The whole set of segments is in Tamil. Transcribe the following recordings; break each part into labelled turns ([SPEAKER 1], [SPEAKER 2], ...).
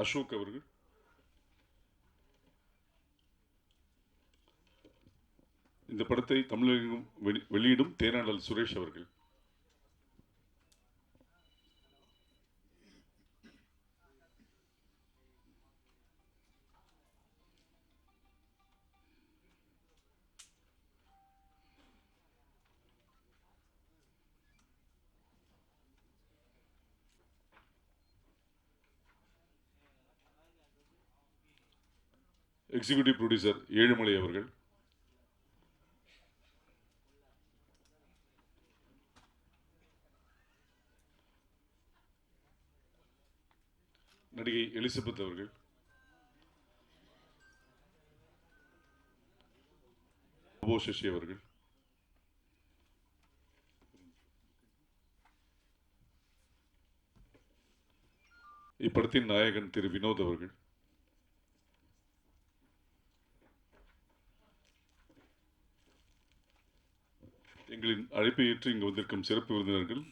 [SPEAKER 1] அசோக் அவர்கள். இந்த படத்தை தமிழகம் வெளியிடும் தேனாடல் சுரேஷ் அவர்கள். எக்ஸிகியூட்டிவ் ப்ரொடியூசர் ஏழுமலை அவர்கள். நடிகை எலிசபெத் அவர்கள். சசி அவர்கள். இப்படத்தின் நாயகன் திரு வினோத் அவர்கள். எங்களின் அழைப்பை ஏற்று இங்கு வந்திருக்கும் சிறப்பு விருந்தினர்கள்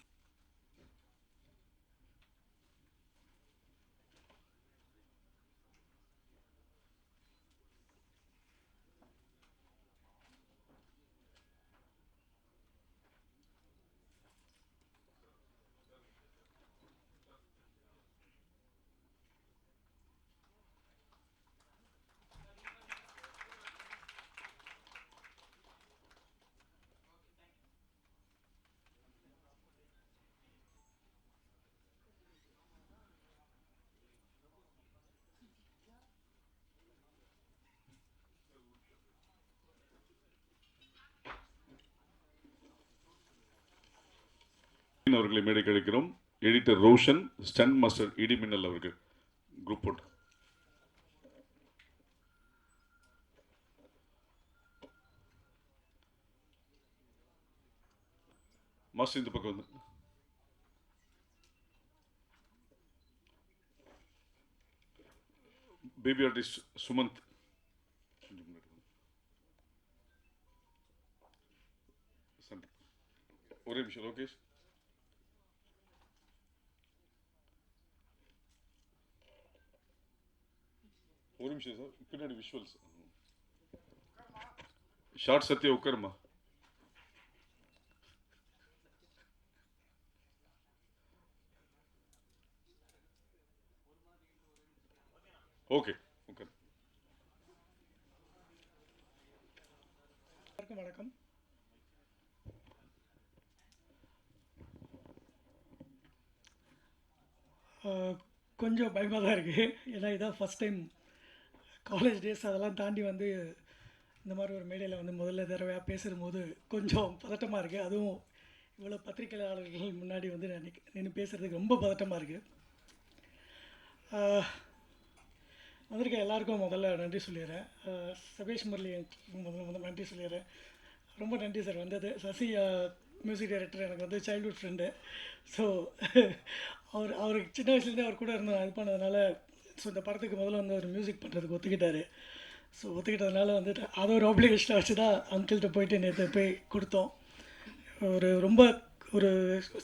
[SPEAKER 1] அவர்களை மேடைக்கு அழைக்கிறோம். எடிட்டர் ரோஷன், ஸ்டன் மாஸ்டர் இடி மின்னல் அவர்கள். குரூப் போட்டு மாஸ்டர் இந்த பக்கம் வந்து பேபி ஆர்டிஸ்ட் சுமந்த். ஒரே நிமிஷம் லோகேஷ். ஒரு நிமிஷம் சார், பின்னாடி விஷுவல்ஸ். ஷார்ட் சத்யா உட்காருமா. ஓகே உட்கார்.
[SPEAKER 2] வணக்கம். கொஞ்சம் பயமாக தான் இருக்குது. ஏன்னா இதான் ஃபஸ்ட் டைம் காலேஜ் டேஸ் அதெல்லாம் தாண்டி வந்து இந்த மாதிரி ஒரு மேடையில் வந்து முதல்ல தடவையாக பேசும்போது கொஞ்சம் பதட்டமாக இருக்குது. அதுவும் இவ்வளோ பத்திரிகையாளர்கள் முன்னாடி வந்து நின்று பேசுகிறதுக்கு ரொம்ப பதட்டமாக இருக்குது. வந்திருக்க எல்லாருக்கும் முதல்ல நன்றி சொல்லிடுறேன். சபேஷ் முரளி முதல்ல நன்றி சொல்லிடுறேன். ரொம்ப நன்றி சார் வந்தது. சசி மியூசிக் டைரக்டர் எனக்கு வந்து சைல்ட்ஹுட் ஃப்ரெண்டு. ஸோ அவருக்கு சின்ன வயசுலேருந்தே அவர் கூட இருந்தோம். இது பண்ணதுனால ஸோ இந்த படத்துக்கு முதல்ல வந்து அவர் மியூசிக் பண்ணுறதுக்கு ஒத்துக்கிட்டார். ஸோ ஒத்துக்கிட்டதுனால வந்துட்டு அதை ஒரு ஆப்ளிகேஷனை வச்சு தான் அங்கிள்கிட்ட போயிட்டு நேற்று போய் கொடுத்தோம். ரொம்ப ஒரு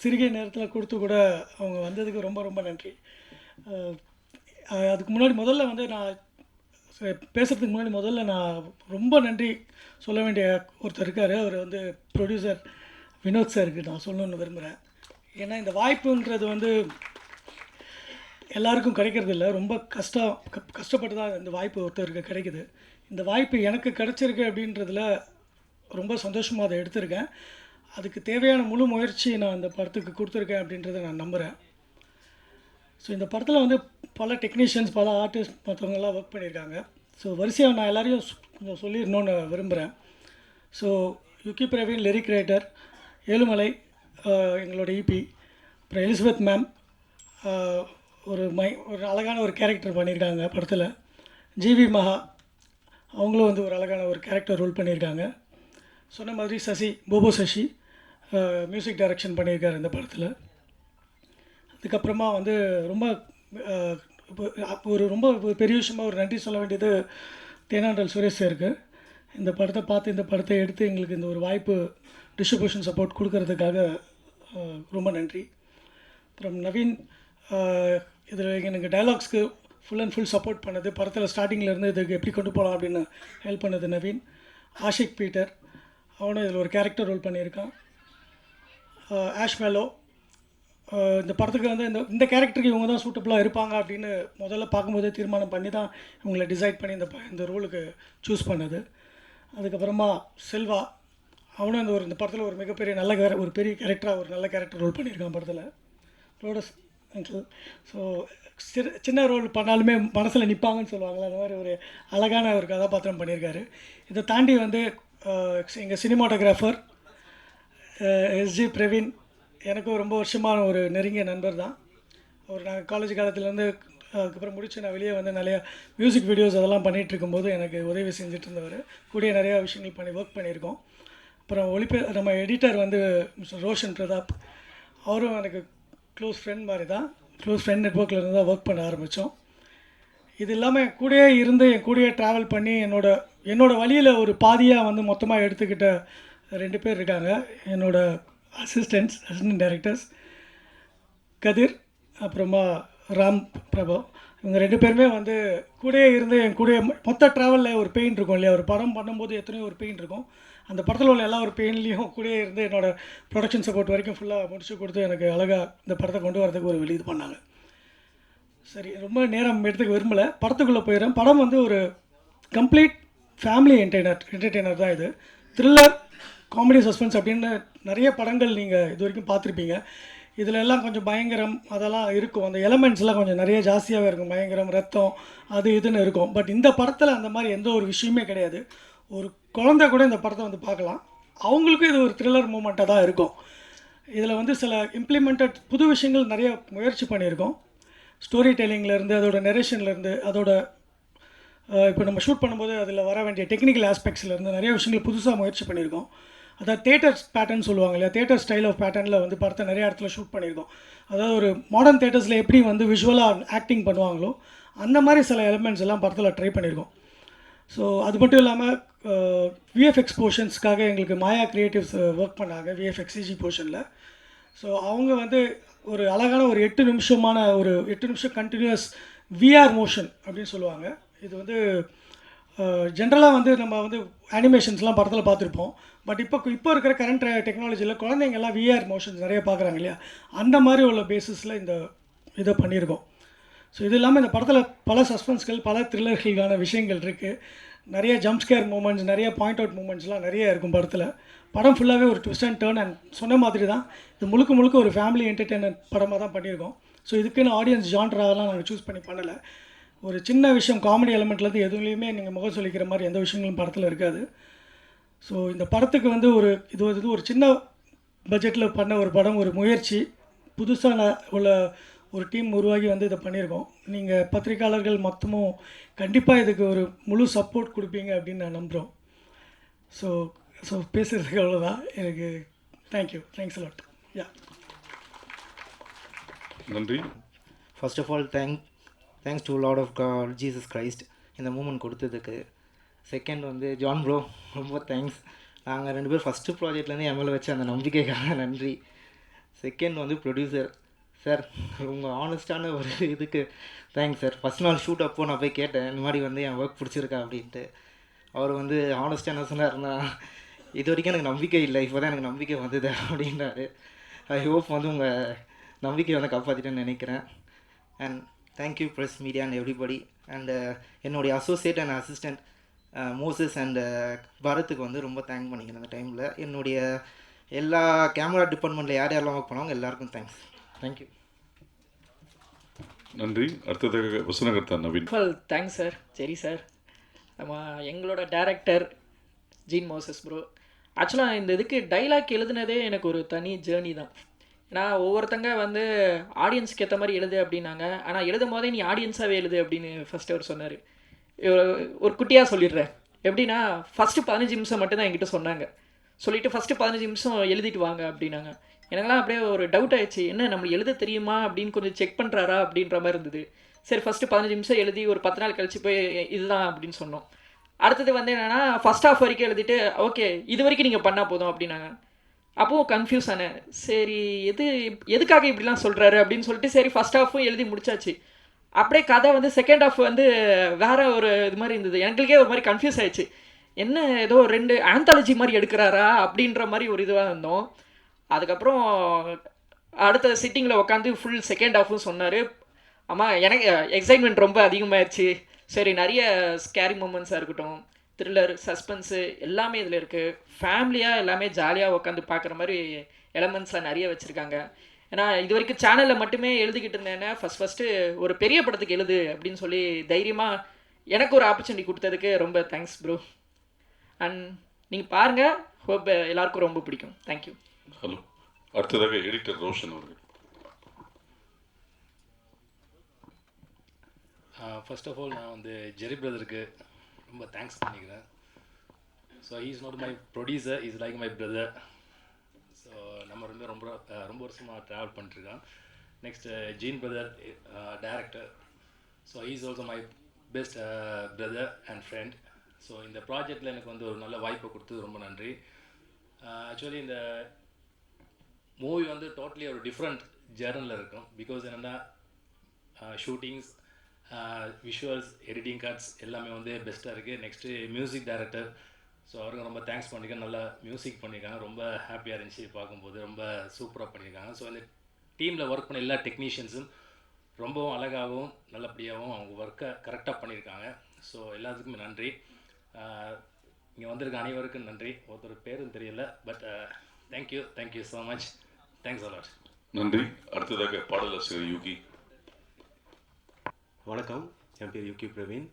[SPEAKER 2] சிறுகிய நேரத்தில் கொடுத்து கூட அவங்க வந்ததுக்கு ரொம்ப ரொம்ப நன்றி. அதுக்கு முன்னாடி முதல்ல வந்து நான் பேசுகிறதுக்கு முன்னாடி முதல்ல நான் ரொம்ப நன்றி சொல்ல வேண்டிய ஒருத்தர் இருக்கார். அவர் வந்து ப்ரொடியூசர் வினோத் சாருக்கு நான் சொல்லணுன்னு விரும்புகிறேன். ஏன்னா இந்த வாய்ப்புன்றது வந்து எல்லாருக்கும் கிடைக்கிறது இல்லை. ரொம்ப கஷ்டப்பட்டு தான் இந்த வாய்ப்பு ஒருத்தருக்கு கிடைக்குது. இந்த வாய்ப்பு எனக்கு கிடைச்சிருக்கு அப்படின்றதுல ரொம்ப சந்தோஷமாக அதை எடுத்திருக்கேன். அதுக்கு தேவையான முழு முயற்சி நான் இந்த படத்துக்கு கொடுத்துருக்கேன் அப்படின்றத நான் நம்புகிறேன். ஸோ இந்த படத்தில் வந்து பல டெக்னீஷியன்ஸ், பல ஆர்டிஸ்ட் மற்றவங்களாம் ஒர்க் பண்ணியிருக்காங்க. ஸோ வரிசையாக நான் எல்லோரையும் கொஞ்சம் சொல்லிடணுன்னு விரும்புகிறேன். So Yuqi Praveen lyric writer, Ezhumalai எங்களோட இபி, அப்புறம் எலிசபெத் மேம் ஒரு அழகான ஒரு கேரக்டர் பண்ணியிருக்காங்க படத்தில். ஜிவி மகா அவங்களும் வந்து ஒரு அழகான ஒரு கேரக்டர் ரோல் பண்ணியிருக்காங்க. சொன்ன மாதிரி சசி, போபோ சசி மியூசிக் டைரக்ஷன் பண்ணியிருக்காரு இந்த படத்தில். அதுக்கப்புறமா வந்து ரொம்ப பெரிய விஷயமாக ஒரு நன்றி சொல்ல வேண்டியது தேனாண்டல் சுரேஷ் சாருக்கு. இந்த படத்தை பார்த்து இந்த படத்தை எடுத்து எங்களுக்கு இந்த ஒரு வாய்ப்பு டிஸ்ட்ரிபியூஷன் சப்போர்ட் கொடுக்கறதுக்காக ரொம்ப நன்றி. அப்புறம் நவீன் இதில் எனக்கு டைலாக்ஸ்க்கு ஃபுல் அண்ட் ஃபுல் சப்போர்ட் பண்ணது, படத்தில் ஸ்டார்டிங்லேருந்து இதுக்கு எப்படி கொண்டு போகலாம் அப்படின்னு ஹெல்ப் பண்ணது நவீன். ஆஷிக் பீட்டர், அவனும் இதில் ஒரு கேரக்டர் ரோல் பண்ணியிருக்கான். ஆஷ் மேலோ, இந்த படத்துக்கு வந்து இந்த கேரக்டருக்கு இவங்க தான் சூட்டபுளாக இருப்பாங்க அப்படின்னு முதல்ல பார்க்கும்போதே தீர்மானம் பண்ணி தான் இவங்களை டிசைட் பண்ணி இந்த ரோலுக்கு சூஸ் பண்ணது. அதுக்கப்புறமா செல்வா, அவனும் இந்த படத்தில் ஒரு மிகப்பெரிய ஒரு பெரிய கேரக்டராக ஒரு நல்ல கேரக்டர் ரோல் பண்ணியிருக்கான் படத்தில். ப்ரோடஸ் அங்கிள். ஸோ சின்ன ரோல் பண்ணாலுமே மனசில் நிற்பாங்கன்னு சொல்லுவாங்களே, அந்த மாதிரி ஒரு அழகான ஒரு கதாபாத்திரம் பண்ணியிருக்காரு. இதை தாண்டி வந்து எங்கள் சினிமாட்டோகிராஃபர் எஸ்ஜி பிரவீன் எனக்கு ரொம்ப வருஷமான ஒரு நெருங்கிய நண்பர் தான். நாங்கள் காலேஜ் காலத்துலேருந்து அதுக்கப்புறம் முடிச்சு நான் வெளியே வந்து நிறையா மியூசிக் வீடியோஸ் அதெல்லாம் பண்ணிகிட்டு இருக்கும்போது எனக்கு உதவி செஞ்சுட்டு இருந்தவர். கூடிய நிறையா விஷயங்கள் ஒர்க் பண்ணியிருக்கோம். அப்புறம் நம்ம எடிட்டர் வந்து மிஸ்டர் ரோஷன் பிரதாப், அவரும் எனக்கு க்ளோஸ் ஃப்ரெண்ட் மாதிரி தான். க்ளோஸ் ஃப்ரெண்ட் நெட்வொர்க்கில் இருந்து தான் ஒர்க் பண்ண ஆரம்பித்தோம். இது இல்லாமல் என் கூடயே இருந்து என் கூடயே ட்ராவல் பண்ணி என்னோடய வழியில் ஒரு பாதியாக வந்து மொத்தமாக எடுத்துக்கிட்ட 2 பேர் இருக்காங்க. என்னோடய அசிஸ்டன்ட் டைரக்டர்ஸ் கதிர், அப்புறமா ராம் பிரபு. இவங்க 2 பேருமே வந்து கூடயே இருந்து என் கூடயே மொத்த ட்ராவலில் ஒரு பெயின் இருக்கும் இல்லையா, ஒரு படம் பண்ணும்போது எத்தனையோ ஒரு பெயின் இருக்கும். அந்த படத்தில் உள்ள எல்லா ஒரு பெயின்லேயும் கூடயே இருந்து என்னோடய ப்ரொடக்ஷன் சப்போர்ட் வரைக்கும் ஃபுல்லாக முடிச்சு கொடுத்து எனக்கு அழகாக இந்த படத்தை கொண்டு வரதுக்கு ஒரு இது பண்ணாங்க. சரி, ரொம்ப நேரம் எடுத்துக்க விரும்பலை, படத்துக்குள்ளே போயிடுறேன். படம் வந்து ஒரு கம்ப்ளீட் ஃபேமிலி என்டர்டெய்னர் தான். இது த்ரில்லர், காமெடி, சஸ்பென்ஸ் அப்படின்னு நிறைய படங்கள் நீங்கள் இது வரைக்கும் பார்த்துருப்பீங்க. இதில் எல்லாம் கொஞ்சம் பயங்கரம் அதெல்லாம் இருக்கும், அந்த எலமெண்ட்ஸ்லாம் கொஞ்சம் நிறைய ஜாஸ்தியாகவே இருக்கும். பயங்கரம், ரத்தம், அது இதுன்னு இருக்கும். பட் இந்த படத்தில் அந்த மாதிரி எந்த ஒரு விஷயமே கிடையாது. ஒரு குழந்தை கூட இந்த படத்தை வந்து பார்க்கலாம், அவங்களுக்கும் இது ஒரு த்ரில்லர் மூமெண்ட்டாக தான் இருக்கும். இதில் வந்து சில இம்ப்ளிமெண்டட் புது விஷயங்கள் நிறைய முயற்சி பண்ணியிருக்கோம். ஸ்டோரி டெல்லிங்லேருந்து, அதோட நெரேஷன்லேருந்து, அதோட இப்போ நம்ம ஷூட் பண்ணும்போது அதில் வர வேண்டிய டெக்னிக்கல் ஆஸ்பெக்ட்ஸ்லேருந்து நிறைய விஷயங்கள் புதுசாக முயற்சி பண்ணியிருக்கோம். அதாவது தேட்டர் பேட்டர்ன் சொல்லுவாங்க இல்லையா, தேட்டர் ஸ்டைல் ஆஃப் பேட்டர்னில் வந்து படத்தை நிறைய இடத்துல ஷூட் பண்ணியிருக்கோம். அதாவது ஒரு மாடர்ன் தேட்டர்ஸில் எப்படி வந்து விஷுவலாக ஆக்டிங் பண்ணுவாங்களோ அந்த மாதிரி சில எலிமெண்ட்ஸ் எல்லாம் படத்தில் ட்ரை பண்ணியிருக்கோம். ஸோ அது மட்டும் இல்லாமல் விஎஃப்எக்ஸ் போர்ஷன்ஸ்க்காக எங்களுக்கு மாயா க்ரியேட்டிவ்ஸ் ஒர்க் பண்ணாங்க விஎஃப்எக்ஸ்சிஜி போர்ஷனில். ஸோ அவங்க வந்து ஒரு அழகான ஒரு 8 நிமிஷம் கண்டினியூஸ் விஆர் மோஷன் அப்படின்னு சொல்லுவாங்க. இது வந்து ஜென்ரலாக வந்து நம்ம வந்து அனிமேஷன்ஸ்லாம் படத்தில் பார்த்துருப்போம். பட் இப்போ இருக்கிற கரண்ட் டெக்னாலஜியில் குழந்தைங்கள்லாம் விஆர் மோஷன்ஸ் நிறைய பார்க்குறாங்க இல்லையா, அந்த மாதிரி உள்ள பேசிஸில் இதை பண்ணியிருக்கோம். ஸோ இது இல்லாமல் இந்த படத்தில் பல சஸ்பென்ஸ்கள், பல த்ரில்லர்களுக்கான விஷயங்கள் இருக்குது. நிறைய ஜம்ப்ஸ்கேர் மூமெண்ட்ஸ், நிறைய பாயிண்ட் அவுட் மூமெண்ட்ஸ்லாம் நிறைய இருக்கும் படத்தில். படம் ஃபுல்லாகவே ஒரு ட்விஸ்ட் அண்ட் டர்ன் அண்ட் சொன்ன மாதிரி தான் இது முழுக்க ஒரு ஃபேமிலி என்டர்டெயின்மெண்ட் படமாக தான் பண்ணியிருக்கோம். ஸோ இதுக்குன்னு ஆடியன்ஸ் ஜான்ராலாம் நாங்கள் சூஸ் பண்ணலை. ஒரு சின்ன விஷயம், காமெடி எலமெண்ட்லேருந்து எதுலேயுமே நீங்கள் முகம் சொல்லிக்கிற மாதிரி எந்த விஷயங்களும் படத்தில் இருக்காது. ஸோ இந்த படத்துக்கு வந்து ஒரு சின்ன பட்ஜெட்டில் பண்ண ஒரு படம், ஒரு முயற்சி, புதுசாக உள்ள ஒரு டீம் உருவாகி வந்து இதை பண்ணியிருக்கோம். நீங்கள் பத்திரிக்கையாளர்கள் மொத்தமும் கண்டிப்பாக இதுக்கு ஒரு முழு சப்போர்ட் கொடுப்பீங்க அப்படின்னு நான் நம்புகிறோம். ஸோ பேசுகிறதுக்கு அவ்வளோதான். எனக்கு தேங்க்ஸ் அ லாட். யா,
[SPEAKER 1] நன்றி.
[SPEAKER 3] First of all thanks to lord of god Jesus Christ இந்த மூமெண்ட் கொடுத்ததுக்கு. செகண்ட் வந்து ஜான் ப்ரோ, ரொம்ப தேங்க்ஸ். நாங்கள் 2 பேர் ஃபஸ்ட்டு ப்ராஜெக்ட்லேருந்து என் மேலே வச்ச அந்த நம்பிக்கைக்காக நன்றி. செகண்ட் வந்து ப்ரொடியூசர் சார், உங்கள் ஆனஸ்டான ஒரு இதுக்கு தேங்க்ஸ் சார். ஃபஸ்ட் நாள் ஷூட் அப்போ நான் போய் கேட்டேன், இந்த மாதிரி வந்து என் ஒர்க் பிடிச்சிருக்கா அப்படின்ட்டு. அவர் வந்து ஆனஸ்டாக என்ன சொன்னார்னா, இது வரைக்கும் எனக்கு நம்பிக்கை இல்லை, இப்போ தான் எனக்கு நம்பிக்கை வந்தது அப்படின்றாரு. ஐ ஹோப் வந்து உங்கள் நம்பிக்கையை வந்து காப்பாற்றிட்டேன்னு நினைக்கிறேன். And thank you press media and everybody. And என்னுடைய associate and assistant Moses and பரத்துக்கு வந்து ரொம்ப தேங்க் பண்ணிக்கிறேன் அந்த டைமில். என்னுடைய எல்லா கேமரா டிபார்ட்மெண்ட்டில் யாரெல்லாம் ஒர்க் பண்ணவங்க எல்லாருக்கும் தேங்க்யூ.
[SPEAKER 1] நன்றி. அடுத்ததாக வசனகர்த்தா நவீன்.
[SPEAKER 4] Thanks sir. சரி சார், நம்ம எங்களோட டேரக்டர் ஜீன் மோசஸ் ப்ரோ. ஆக்சுவலாக இந்த இதுக்கு டைலாக் எழுதுனதே எனக்கு ஒரு தனி ஜேர்னி தான். ஏன்னா ஒவ்வொருத்தங்க வந்து ஆடியன்ஸுக்கு ஏற்ற மாதிரி எழுது அப்படின்னாங்க, ஆனால் எழுதும் போதே நீ ஆடியன்ஸாகவே எழுது அப்படின்னு ஃபஸ்ட்டு அவர் சொன்னார். ஒரு குட்டியாக சொல்லிடுறேன். எப்படின்னா ஃபஸ்ட்டு 15 நிமிஷம் மட்டும்தான் என்கிட்ட சொன்னாங்க. சொல்லிவிட்டு ஃபஸ்ட்டு 15 நிமிஷம் எழுதிட்டு வாங்க அப்படின்னாங்க. எனக்குலாம் அப்படியே ஒரு டவுட் ஆகிடுச்சு, என்ன நம்மளுக்கு எழுத தெரியுமா அப்படின்னு கொஞ்சம் செக் பண்ணுறாரா அப்படின்ற மாதிரி இருந்தது. சரி, ஃபஸ்ட்டு 15 நிமிஷம் எழுதி ஒரு 10 நாள் கழிச்சு போய் இதுதான் அப்படின்னு சொன்னோம். அடுத்தது வந்து என்னென்னா ஃபஸ்ட் ஹாஃப் வரைக்கும் எழுதிட்டு ஓகே இது வரைக்கும் நீங்கள் பண்ணால் போதும் அப்படின்னாங்க. அப்போவும் கன்ஃபியூஸ் ஆனேன். சரி எதுக்காக இப்படிலாம் சொல்கிறாரு அப்படின்னு சொல்லிட்டு சரி ஃபஸ்ட் ஹாஃபும் எழுதி முடிச்சாச்சு. அப்படியே கதை வந்து செகண்ட் ஹாஃப் வந்து வேற ஒரு இது மாதிரி இருந்தது. எங்களுக்கே ஒரு மாதிரி கன்ஃபியூஸ் ஆயிடுச்சு. என்ன ஏதோ 2 ஆந்தாலஜி மாதிரி எடுக்கிறாரா அப்படின்ற மாதிரி ஒரு இதுவாக இருந்தோம். அதுக்கப்புறம் அடுத்த சிட்டிங்கில் உட்காந்து ஃபுல் செகண்ட் ஹாஃபும் சொன்னார். ஆமாம், எனக்கு எக்ஸைட்மெண்ட் ரொம்ப அதிகமாகிடுச்சு. சரி, நிறைய ஸ்கேரி மூமெண்ட்ஸாக இருக்கட்டும், த்ரில்லர், சஸ்பென்ஸு எல்லாமே இதில் இருக்குது. ஃபேமிலியாக எல்லாமே ஜாலியாக உட்காந்து பார்க்குற மாதிரி எலமெண்ட்ஸ்லாம் நிறைய வச்சுருக்காங்க. ஏன்னா இது வரைக்கும் சேனலில் மட்டுமே எழுதிக்கிட்டு இருந்தேன்னா ஃபஸ்ட்டு ஒரு பெரிய படத்துக்கு எழுது அப்படின்னு சொல்லி தைரியமாக எனக்கு ஒரு ஆப்பர்ச்சுனிட்டி கொடுத்ததுக்கு ரொம்ப தேங்க்ஸ் ப்ரோ. அண்ட் நீங்கள் பாருங்கள், ஹோப் எல்லாருக்கும் ரொம்ப பிடிக்கும். தேங்க்யூ.
[SPEAKER 1] ஹலோ, அடுத்ததாக எடிட்டர் ரோஷன் அவர்கள்.
[SPEAKER 5] ஃபர்ஸ்ட் ஆஃப் ஆல் நான் வந்து ஜெரி பிரதருக்கு ரொம்ப தேங்க்ஸ் பண்ணிக்கிறேன். So he is not my producer, is like my brother. So நம்ம ரொம்ப வருஷமாக ட்ராவல் பண்ணிட்டுருக்கோம். Next Jeen brother, director. So he is also my best brother and friend. ஸோ இந்த ப்ராஜெக்டில் எனக்கு வந்து ஒரு நல்ல வாய்ப்பை கொடுத்தது ரொம்ப நன்றி. ஆக்சுவலி இந்த மூவி வந்து டோட்டலி ஒரு டிஃப்ரெண்ட் ஜேர்னலில் இருக்கும். பிகாஸ் என்னென்னா ஷூட்டிங்ஸ், விஷுவல்ஸ், எடிட்டிங் கட்ஸ் எல்லாமே வந்து பெஸ்ட்டாக இருக்குது. நெக்ஸ்ட்டு மியூசிக் டைரக்டர், ஸோ அவருக்கு ரொம்ப தேங்க்ஸ் பண்ணியிருக்கேன். நல்லா மியூசிக் பண்ணியிருக்காங்க, ரொம்ப ஹாப்பியாக இருந்துச்சு பார்க்கும்போது. ரொம்ப சூப்பராக பண்ணியிருக்காங்க. ஸோ இந்த டீமில் ஒர்க் பண்ண எல்லா டெக்னீஷியன்ஸும் ரொம்பவும் அழகாகவும் நல்லபடியாகவும் அவங்க ஒர்க்கை கரெக்டாக பண்ணியிருக்காங்க. ஸோ எல்லாத்துக்குமே நன்றி. இங்கே வந்திருக்க அனைவருக்கும் நன்றி. ஒருத்தர் பேரும் தெரியல, but thank you so much. Thanks a lot.
[SPEAKER 1] நன்றி. அடுத்ததாக பாடலாசிரியர் யூகி.
[SPEAKER 6] வணக்கம், என் பேர் யூகி பிரவீன்.